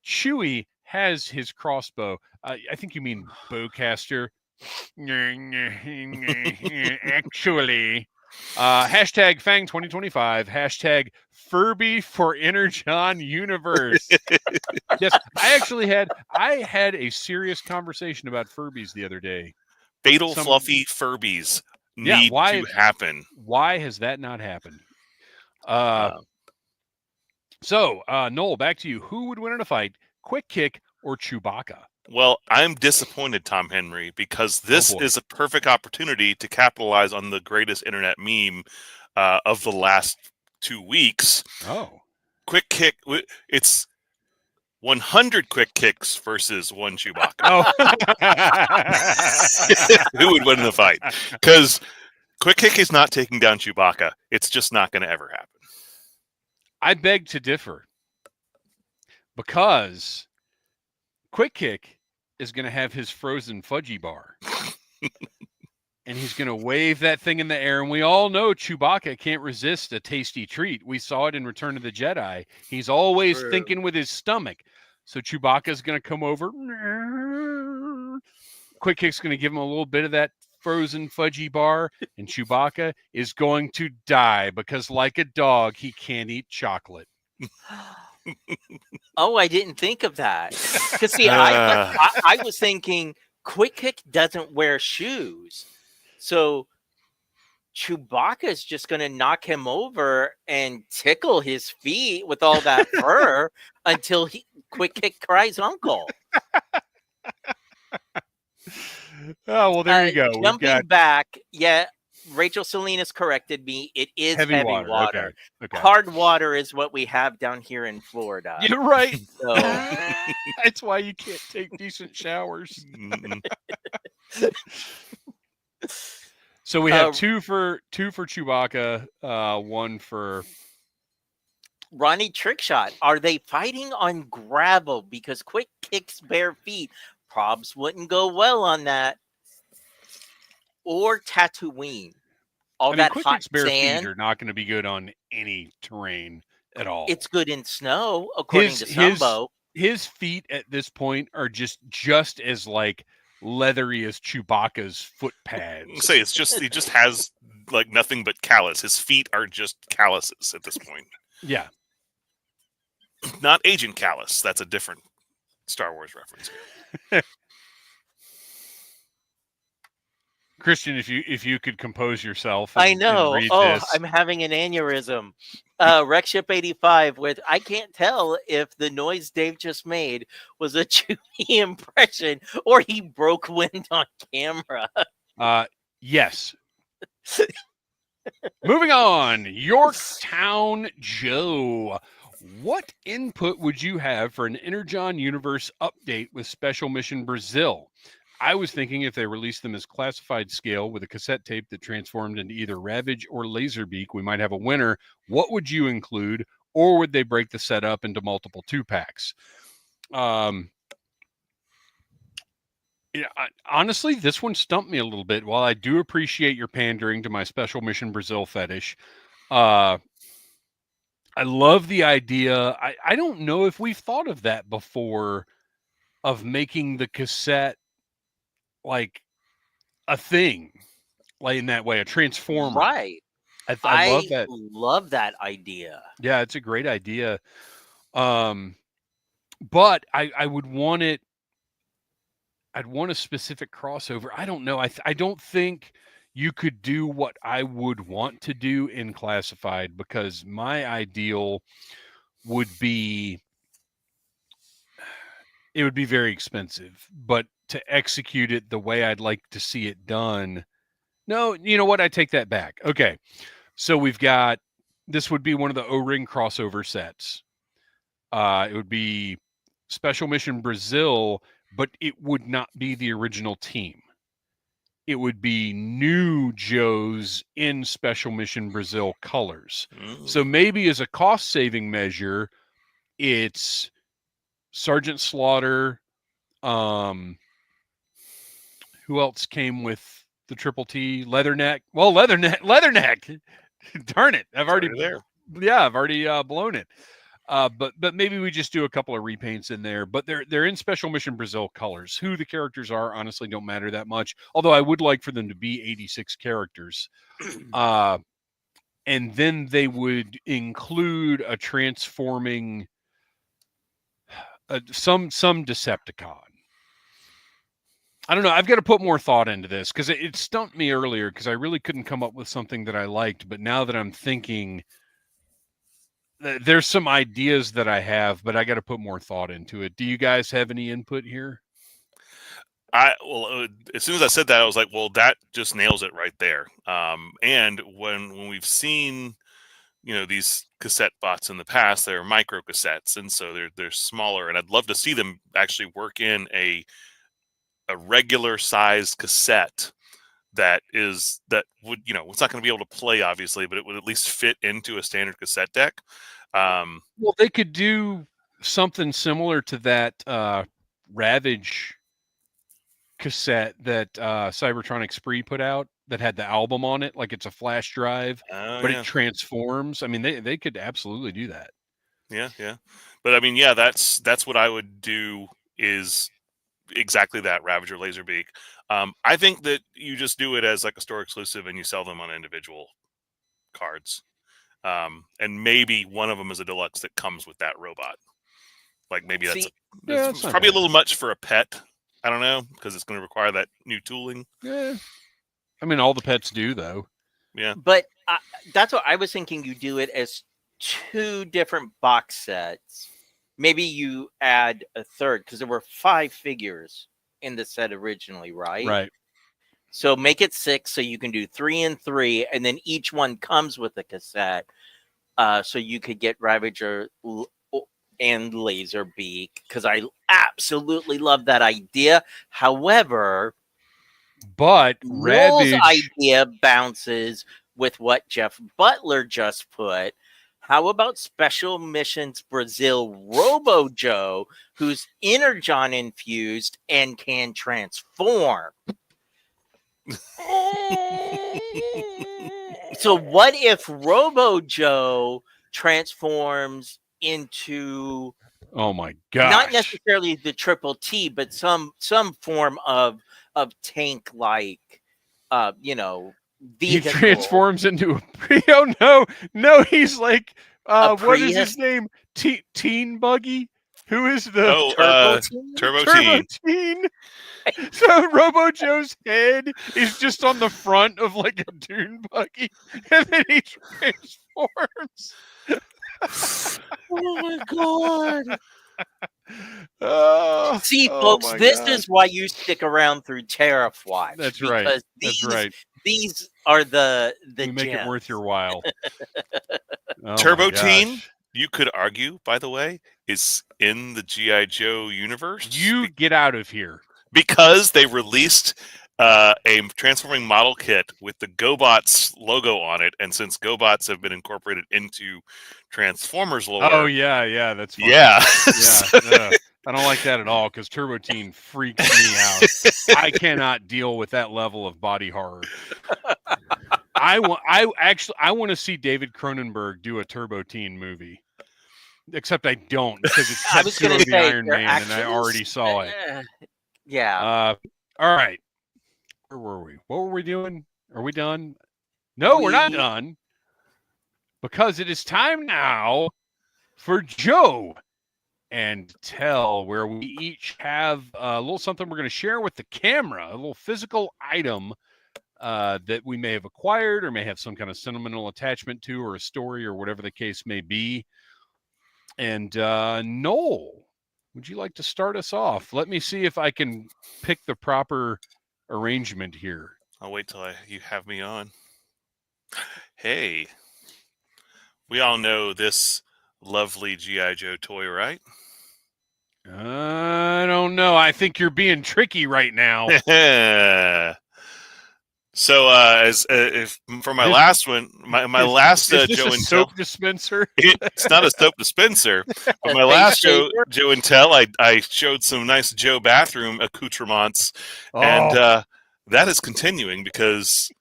A: Chewie has his crossbow. I think you mean bowcaster. Actually, hashtag Fang 2025, hashtag Furby for Energon Universe. Yes, I had a serious conversation about Furbies the other day.
C: Fatal fluffy Furbies need to happen.
A: Why has that not happened? So, Noel, back to you. Who would win in a fight, Quick Kick or Chewbacca?
C: Well, I'm disappointed, Tom Henry, because this is a perfect opportunity to capitalize on the greatest internet meme of the last 2 weeks.
A: Oh.
C: Quick Kick. It's 100 Quick Kicks versus 1 Chewbacca.
A: Oh.
C: Who would win the fight? Because Quick Kick is not taking down Chewbacca. It's just not going to ever happen.
A: I beg to differ. Because Quick Kick is going to have his frozen fudgy bar. And he's going to wave that thing in the air. And we all know Chewbacca can't resist a tasty treat. We saw it in Return of the Jedi. He's always thinking with his stomach. So Chewbacca's going to come over. Quick Kick's going to give him a little bit of that frozen fudgy bar. And Chewbacca is going to die because, like a dog, he can't eat chocolate.
B: Oh, I didn't think of that. Because, see, I was thinking Quick Kick doesn't wear shoes. So Chewbacca is just going to knock him over and tickle his feet with all that fur until Quick Kick cries uncle.
A: Oh, well, there you go.
B: Jumping back, Rachel Salinas corrected me. It is heavy water.
A: Okay.
B: Hard water is what we have down here in Florida.
A: You're right.
B: So
A: that's why you can't take decent showers. So we have two for Chewbacca, one for
B: Ronnie Trickshot. Are they fighting on gravel? Because Quick Kick's bare feet probs wouldn't go well on that. Or Tatooine. That
A: Quick
B: hot
A: Kick's bare
B: sand
A: feet are not going to be good on any terrain at all.
B: It's good in snow, according to Sumbo.
A: His feet at this point are just as like leathery as Chewbacca's foot pads.
C: He just has like nothing but callus. His feet are just calluses at this point.
A: Yeah.
C: Not Agent Callus. That's a different Star Wars reference.
A: Kristian, if you could compose yourself.
B: I know.
A: And read this.
B: I'm having an aneurysm. Rekship 85 with, I can't tell if the noise Dave just made was a Chewie impression or he broke wind on camera.
A: Yes. Moving on. Yorktown Joe. What input would you have for an Energon Universe update with Special Mission Brazil? I was thinking if they released them as classified scale with a cassette tape that transformed into either Ravage or Laserbeak, we might have a winner. What would you include? Or would they break the set up into multiple 2-packs? Honestly, this one stumped me a little bit. While I do appreciate your pandering to my Special Mission Brazil fetish, I love the idea. I don't know if we've thought of that before, of making the cassette like a thing, like in that way, a transformer.
B: Right.
A: I love that.
B: Love that idea.
A: Yeah, it's a great idea. But I would want it. I'd want a specific crossover. I don't know. I don't think you could do what I would want to do in classified, because my ideal would be, it would be very expensive, but to execute it the way I'd like to see it done. No, you know what? I take that back. Okay. So we've got, this would be one of the O-Ring crossover sets. It would be Special Mission Brazil, but it would not be the original team. It would be new Joes in Special Mission Brazil colors. So maybe as a cost-saving measure, it's Sergeant Slaughter. Who else came with the Triple T? Leatherneck. Well, Leatherneck. Darn it! I've already blown it. But maybe we just do a couple of repaints in there. But they're in Special Mission Brazil colors. Who the characters are honestly don't matter that much. Although I would like for them to be 86 characters. And then they would include a transforming some Decepticon. I don't know. I've got to put more thought into this, because it stumped me earlier because I really couldn't come up with something that I liked. But now that I'm thinking, there's some ideas that I have, but I got to put more thought into it. Do you guys have any input here?
C: As soon as I said that, I was like, well, that just nails it right there. And when we've seen, these cassette bots in the past, they're micro cassettes, and so they're smaller. And I'd love to see them actually work in a regular sized cassette that would, it's not going to be able to play, obviously, but it would at least fit into a standard cassette deck.
A: Well, they could do something similar to that Ravage cassette that Cybertronic Spree put out that had the album on it, like it's a flash drive, but it transforms. I mean, they could absolutely do that.
C: Yeah. But I mean, yeah, that's what I would do, is exactly that, Ravager Laserbeak. I think that you just do it as like a store exclusive and you sell them on individual cards. And maybe one of them is a deluxe that comes with that robot. Like maybe that's probably a little much for a pet. I don't know, because it's going to require that new tooling.
A: Yeah. I mean, all the pets do, though.
C: Yeah.
B: But that's what I was thinking. You do it as 2 different box sets. Maybe you add a third, because there were 5 figures in the set originally, right?
A: Right.
B: So make it 6, so you can do 3 and 3, and then each one comes with a cassette. So you could get Ravager and Laserbeak, because I absolutely love that idea. However,
A: but
B: Noel's idea bounces with what Jeff Butler just put. How about Special Missions Brazil Robo Joe, who's Energon infused and can transform? So what if Robo Joe transforms into,
A: oh my gosh,
B: not necessarily the Triple T, but some form of tank like, vehicle.
A: He transforms into a no, he's like what is his name? Teen Buggy? Who is the
C: Turbo
A: Teen? So Robo Joe's head is just on the front of like a dune buggy, and then he transforms.
B: Oh my god. See,
A: oh
B: folks, this is why you stick around through Tariff Watch.
A: That's right.
B: These are the
A: we make it worth your while.
C: Turbo Teen, you could argue, by the way, is in the G.I. Joe universe.
A: You get out of here.
C: Because they released a transforming model kit with the GoBots logo on it, and since GoBots have been incorporated into Transformers lore,
A: that's fine.
C: yeah.
A: I don't like that at all, because Turbo Teen freaks me out. I cannot deal with that level of body horror. I want to see David Cronenberg do a Turbo Teen movie. Except I don't, because it's Tetsuo the Iron Man, and I already saw it.
B: Yeah.
A: All right. Where were we? What were we doing? Are we done? No, we're not done. Because it is time now for Joe and Tell, where we each have a little something we're going to share with the camera, a little physical item that we may have acquired or may have some kind of sentimental attachment to, or a story, or whatever the case may be. And Noel, would you like to start us off? Let me see if I can pick the proper arrangement here.
C: I'll wait till you have me on. Hey, we all know this lovely G.I. Joe toy, right?
A: I don't know. I think you're being tricky right now.
C: So, if for my last one, my last
A: is
C: Joe and
A: soap
C: Tell
A: dispenser.
C: It's not a soap dispenser. But my last Joe and Tell, I showed some nice Joe bathroom accoutrements, and that is continuing because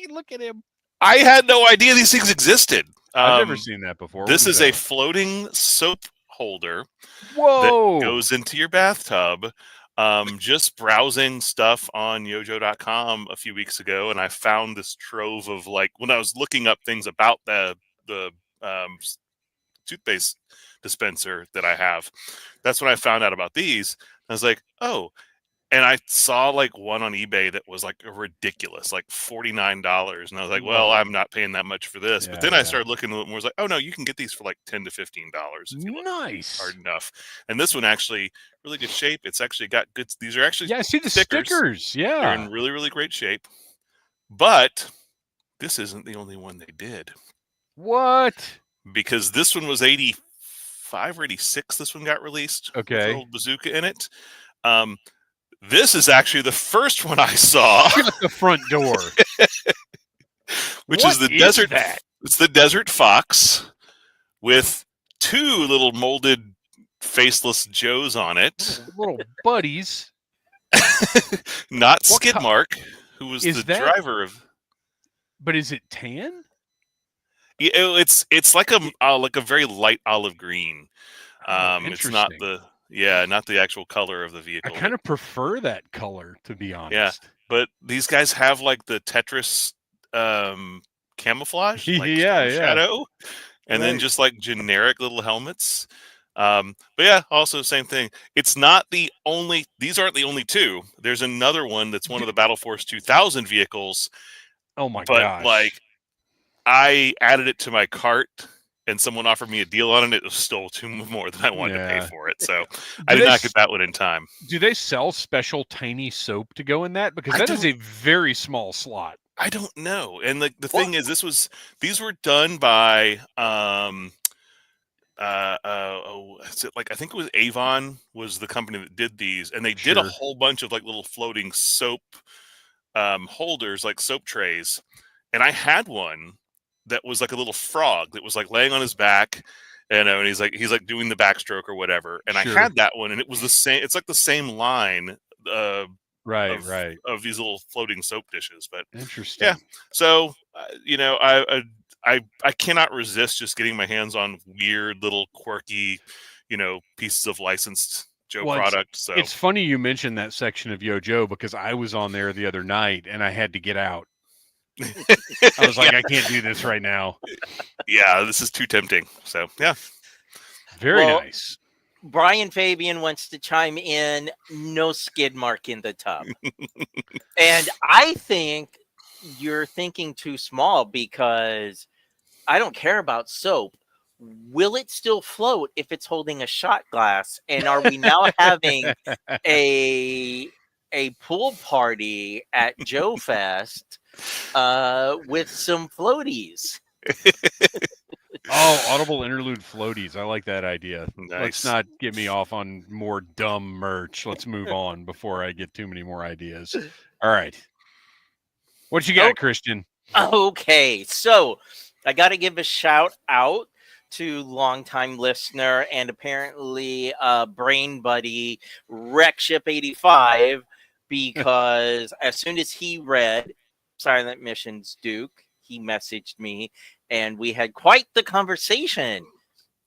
A: look at him.
C: I had no idea these things existed.
A: I've never seen that before.
C: This is a floating soap holder.
A: Whoa!
C: That goes into your bathtub. Just browsing stuff on yojo.com a few weeks ago, and I found this trove of, like, when I was looking up things about the toothpaste dispenser that I have, that's when I found out about these. I was like, oh, And I saw like one on eBay that was like ridiculous, like $49, and I was like, "Well, I'm not paying that much for this." But then I started looking a little more. I was like, "Oh no, you can get these for like $10 to $15 if you look hard enough." And this one actually really good shape. It's actually got good. These are actually
A: I see the stickers. Yeah,
C: they're in really really great shape. But this isn't the only one they did.
A: What?
C: Because this one was 85 or 86. This one got released.
A: Okay,
C: with a little bazooka in it. This is actually the first one I saw.
A: Shut the front door.
C: Which is the desert. It's the Desert Fox with 2 little molded faceless Joes on it.
A: Little buddies.
C: Not Skidmark, who was the driver of.
A: But is it tan?
C: Yeah, it's like a very light olive green. It's not not the actual color of the vehicle.
A: I kind of prefer that color, to be honest.
C: Yeah, but these guys have like the Tetris camouflage, like shadow, and then just like generic little helmets. But yeah, also same thing. It's not the only. These aren't the only 2. There's another one that's one of the Battle Force 2000 vehicles.
A: Oh my gosh!
C: But like, I added it to my cart. And someone offered me a deal on it. It was still more than I wanted to pay for it. So I did not get that one in time.
A: Do they sell special tiny soap to go in that? Because that is a very small slot.
C: I don't know. And the thing is, these were done by I think it was Avon was the company that did these, and they did a whole bunch of like little floating soap holders, like soap trays. And I had one that was like a little frog that was like laying on his back, and he's like doing the backstroke or whatever. And I had that one, and it was the same. It's like the same line, of these little floating soap dishes. But
A: interesting.
C: Yeah. So I cannot resist just getting my hands on weird little quirky, pieces of licensed Joe product. So
A: it's funny you mentioned that section of Yo Joe, because I was on there the other night and I had to get out. I was like, I can't do this right now.
C: Yeah, this is too tempting. So, yeah.
A: Very nice.
B: Brian Fabian wants to chime in. No skid mark in the tub. And I think you're thinking too small, because I don't care about soap. Will it still float if it's holding a shot glass? And are we now having a pool party at Joe Fest with some floaties?
A: Audible Interlude floaties. I like that idea.
C: Nice.
A: Let's not get me off on more dumb merch. Let's move on before I get too many more ideas. All right. What you got, Kristian?
B: Okay, so I got to give a shout out to longtime listener and apparently brain buddy Wreckship85, because as soon as he read Silent Missions Duke, he messaged me and we had quite the conversation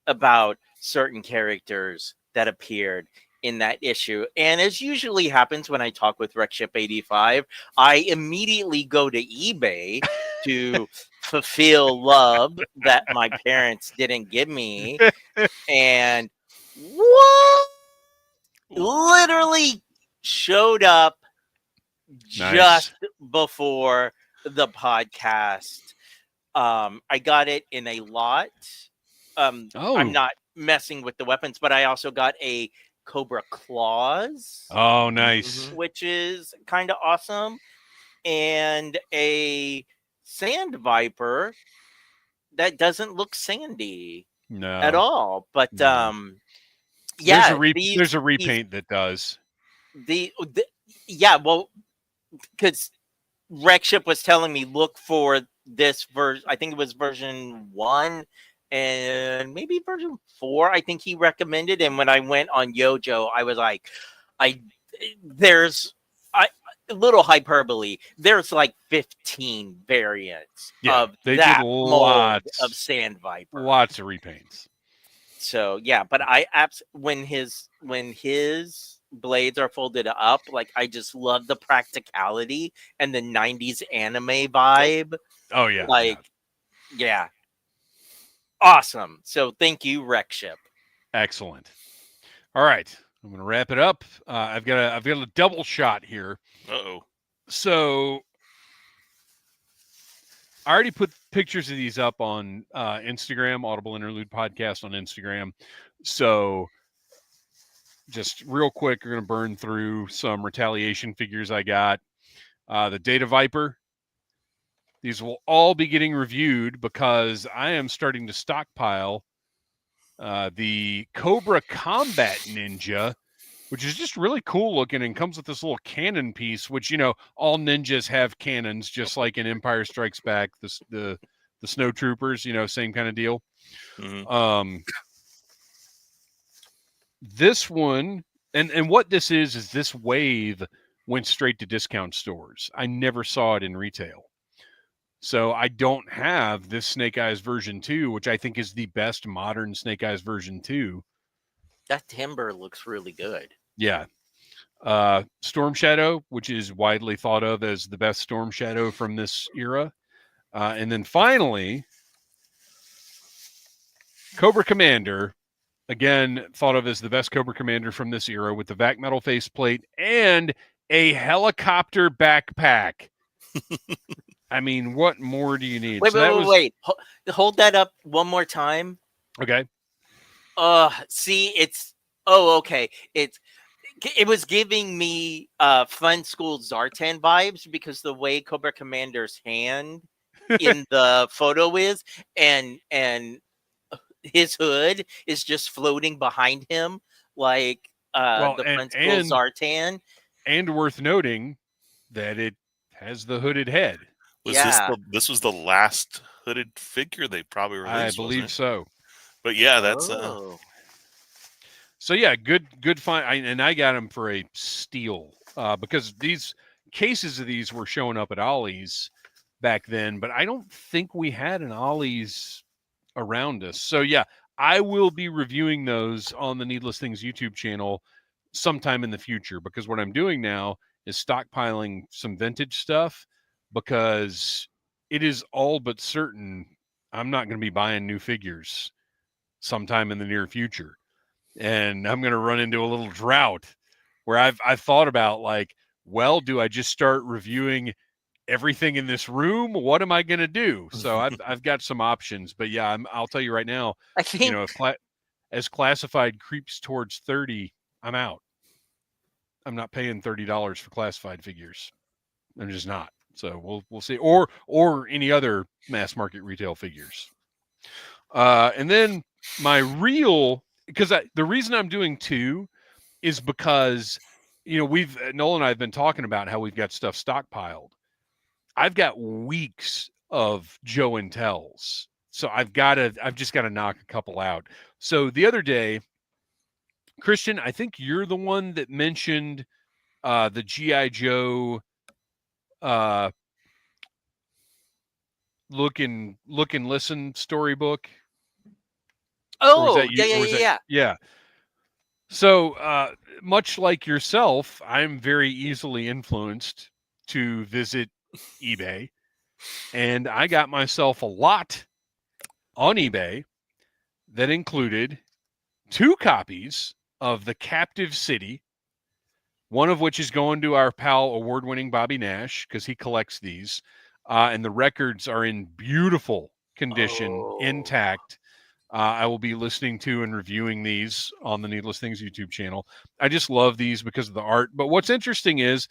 B: about certain characters that appeared in that issue. And as usually happens when I talk with Wreckship85, I immediately go to eBay to fulfill love that my parents didn't give me. And what? Literally showed up just before the podcast. I got it in a lot. I'm not messing with the weapons, but I also got a Cobra Claws.
A: Oh, nice.
B: Which is kind of awesome. And a Sand Viper that doesn't look sandy at all. But yeah,
A: there's a repaint that does.
B: Well, because Wreckship was telling me look for this version. I think it was version 1 and maybe version 4. I think he recommended. And when I went on Yojo, I was like, there's a little hyperbole. There's like 15 variants of that mold of Sand Viper.
A: Lots of repaints.
B: So yeah, but when his blades are folded up, like I just love the practicality and the 90s anime vibe.
A: Oh yeah.
B: Yeah. Awesome. So thank you, Wreckship.
A: Excellent. All right. I'm going to wrap it up. I've got a double shot here.
C: Uh-oh.
A: So I already put pictures of these up on Instagram, Audible Interlude Podcast on Instagram. So just real quick, we're going to burn through some Retaliation figures I got. The Data Viper. These will all be getting reviewed because I am starting to stockpile the Cobra Combat Ninja, which is just really cool looking and comes with this little cannon piece, which, you know, all ninjas have cannons, just like in Empire Strikes Back, the snowtroopers, you know, same kind of deal.
C: Mm-hmm.
A: This one, and what this is this wave went straight to discount stores. I never saw it in retail. So I don't have this Snake Eyes version 2, which I think is the best modern Snake Eyes version 2.
B: That timber looks really good.
A: Yeah. Storm Shadow, which is widely thought of as the best Storm Shadow from this era. And then finally, Cobra Commander, again, thought of as the best Cobra Commander from this era with the vac metal faceplate and a helicopter backpack. I mean, what more do you need?
B: Wait. Hold that up one more time.
A: Okay.
B: See, okay. It was giving me Fun School Zartan vibes because the way Cobra Commander's hand in the photo is, and his hood is just floating behind him like the Fun School Zartan.
A: And worth noting that it has the hooded head.
C: This was the last hooded figure they probably released?
A: I believe so.
C: But yeah, that's
A: So yeah, good find. And I got them for a steal because these cases of these were showing up at Ollie's back then, but I don't think we had an Ollie's around us. So yeah, I will be reviewing those on the Needless Things YouTube channel sometime in the future, because what I'm doing now is stockpiling some vintage stuff, because it is all but certain I'm not going to be buying new figures sometime in the near future. And I'm going to run into a little drought where I've thought about, like, well, do I just start reviewing everything in this room? What am I going to do? So I've got some options, but yeah, I'll tell you right now,
B: I think,
A: you know, as classified creeps towards 30, I'm out. I'm not paying $30 for classified figures. I'm just not. So we'll see, or any other mass market retail figures. And then my real, because the reason I'm doing 2 is because, you know, Noel and I have been talking about how we've got stuff stockpiled. I've got weeks of Joe and Tells, so I've just got to knock a couple out. So the other day, Kristian, I think you're the one that mentioned the G.I. Joe Look and Listen storybook.
B: Oh, yeah.
A: Yeah. So much like yourself, I'm very easily influenced to visit eBay, and I got myself a lot on eBay that included 2 copies of The Captive City, one of which is going to our pal, award-winning Bobby Nash, because he collects these, and the records are in beautiful condition, intact. I will be listening to and reviewing these on the Needless Things YouTube channel. I just love these because of the art. But what's interesting is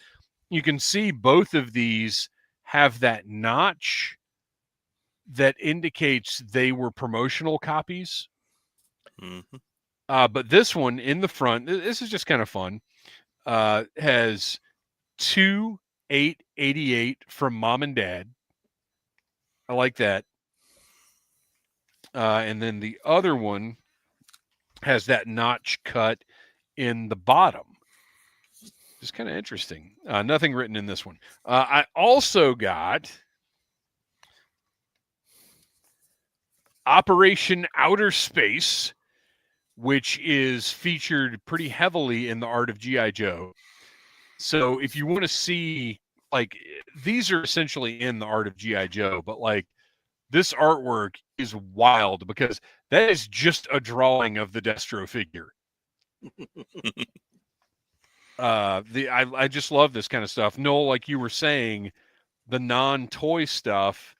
A: you can see both of these have that notch that indicates they were promotional copies.
C: Mm-hmm.
A: But this one in the front, this is just kind of fun, has 2 888 from Mom and Dad. I like that. And then the other one has that notch cut in the bottom. Just kind of interesting. Nothing written in this one. I also got Operation Outer Space, which is featured pretty heavily in the art of G.I. Joe. So if you want to see, like, these are essentially in the art of G.I. Joe, but like this artwork is wild because that is just a drawing of the Destro figure. I just love this kind of stuff. Noel, like you were saying, the non-toy stuff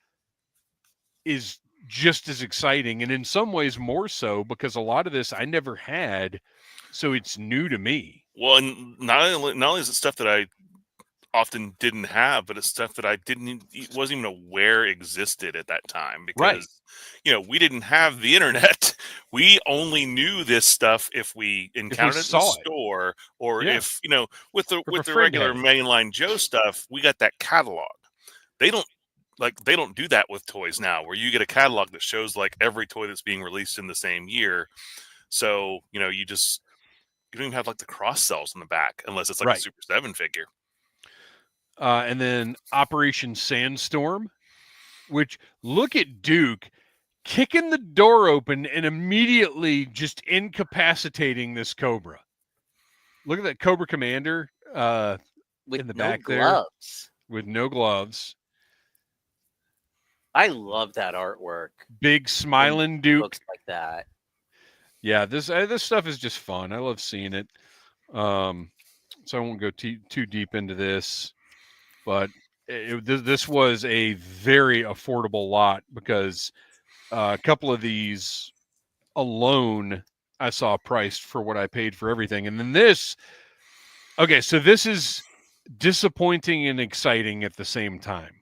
A: is just as exciting, and in some ways more so, because a lot of this I never had, so it's new to me.
C: Well, and not only is it stuff that I often didn't have, but it's stuff that I wasn't even aware existed at that time, because we didn't have the internet. We only knew this stuff if we encountered it in the store, or if with the regular mainline Joe stuff, we got that catalog. They don't do that with toys now, where you get a catalog that shows like every toy that's being released in the same year. So you don't even have like the cross sells in the back unless it's like a Super 7 figure.
A: And then Operation Sandstorm, which, look at Duke kicking the door open and immediately just incapacitating this Cobra. Look at that Cobra Commander in the back there with no gloves.
B: I love that artwork.
A: Big smiling Duke.
B: Looks like that.
A: Yeah, this stuff is just fun. I love seeing it. So I won't go too deep into this. But this was a very affordable lot, because a couple of these alone I saw priced for what I paid for everything. And then this, okay, so this is disappointing and exciting at the same time.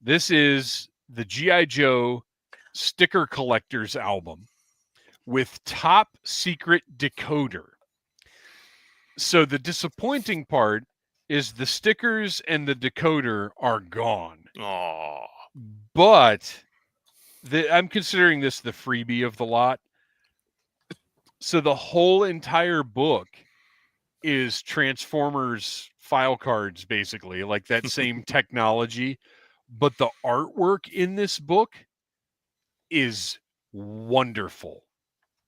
A: This is the G.I. Joe Sticker Collectors album with Top Secret Decoder. So the disappointing part is the stickers and the decoder are gone.
C: Aww.
A: But I'm considering this the freebie of the lot. So the whole entire book is Transformers file cards, basically, like that same technology. But the artwork in this book is wonderful.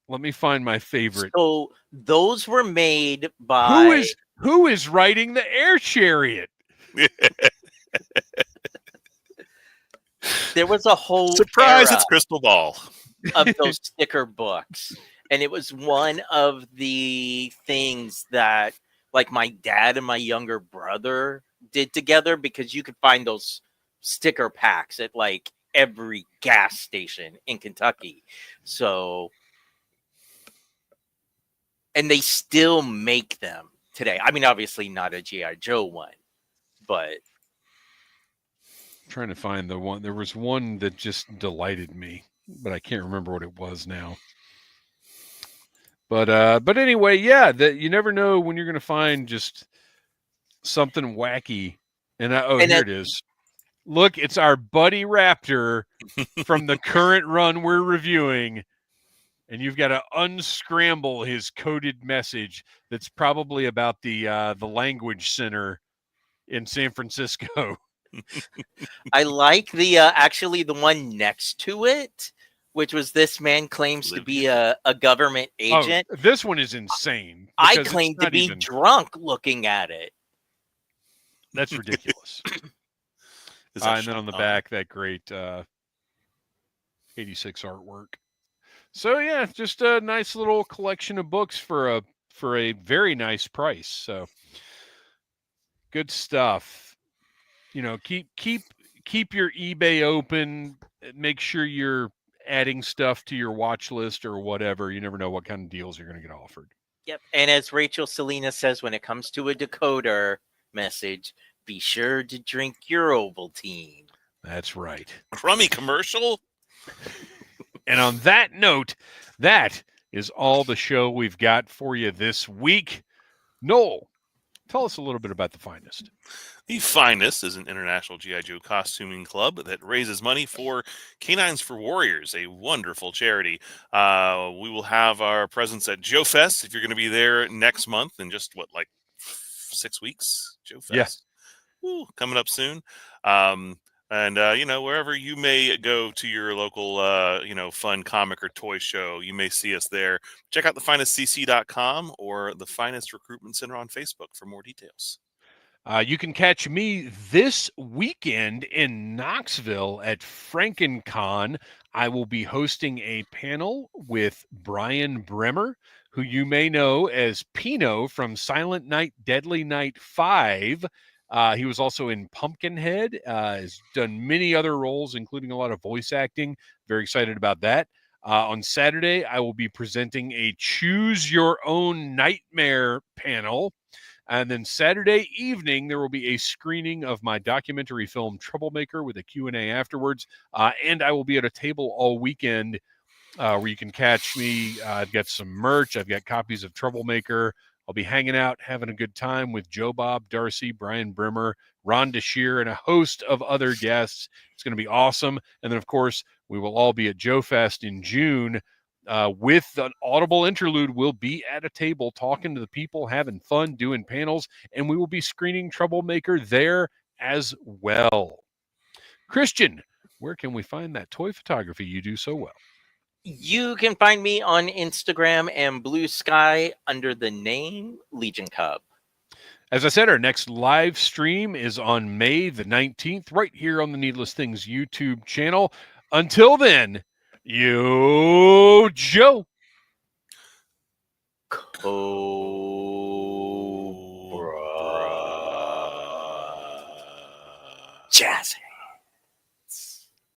A: Let me find my favorite.
B: So those were made by...
A: Who is riding the air chariot?
B: There was a whole
C: surprise! It's Crystal Ball
B: of those sticker books, and it was one of the things that, like, my dad and my younger brother did together, because you could find those sticker packs at like every gas station in Kentucky. So, and they still make them today. I mean, obviously not a G.I. Joe one, but
A: I'm trying to find the one. There was one that just delighted me, but I can't remember what it was now. But anyway, yeah, that you never know when you're going to find just something wacky. And here it is. Look, it's our buddy Raptor from the current run we're reviewing. And you've got to unscramble his coded message that's probably about the language center in San Francisco.
B: I like the actually the one next to it, which was this man claims to be a government agent.
A: Oh, this one is insane.
B: I claim to be drunk looking at it.
A: That's ridiculous. And then on the back, that great 86 artwork. So yeah, just a nice little collection of books for a very nice price. So good stuff. Keep your eBay open. Make sure you're adding stuff to your watch list or whatever. You never know what kind of deals you're going to get offered.
B: Yep. And as Rachel Salinas says, when it comes to a decoder message, be sure to drink your Ovaltine.
A: That's right.
C: Crummy commercial.
A: And on that note, that is all the show we've got for you this week. Noel, tell us a little bit about The Finest.
C: The Finest is an international G.I. Joe costuming club that raises money for Canines for Warriors, a wonderful charity. We will have our presence at Joe Fest if you're going to be there next month in just, 6 weeks? Joe Fest. Yeah. Ooh, coming up soon. And, wherever you may go to your local, fun comic or toy show, you may see us there. Check out thefinestcc.com or the Finest Recruitment Center on Facebook for more details.
A: You can catch me this weekend in Knoxville at FrankenCon. I will be hosting a panel with Brian Bremer, who you may know as Pino from Silent Night, Deadly Night 5. He was also in Pumpkinhead, has done many other roles, including a lot of voice acting. Very excited about that. On Saturday, I will be presenting a Choose Your Own Nightmare panel. And then Saturday evening, there will be a screening of my documentary film Troublemaker with a Q&A afterwards. And I will be at a table all weekend where you can catch me. I've got some merch. I've got copies of Troublemaker. I'll be hanging out, having a good time with Joe Bob, Darcy, Brian Brimmer, Ron DeShear, and a host of other guests. It's going to be awesome. And then, of course, we will all be at Joe Fest in June with an Audible Interlude. We'll be at a table talking to the people, having fun, doing panels, and we will be screening Troublemaker there as well. Kristian, where can we find that toy photography you do so well?
B: You can find me on Instagram and Blue Sky under the name Legion Cub.
A: As I said, our next live stream is on May the 19th, right here on the Needless Things YouTube channel. Until then, yo, Joe.
B: Cobra. Jazz.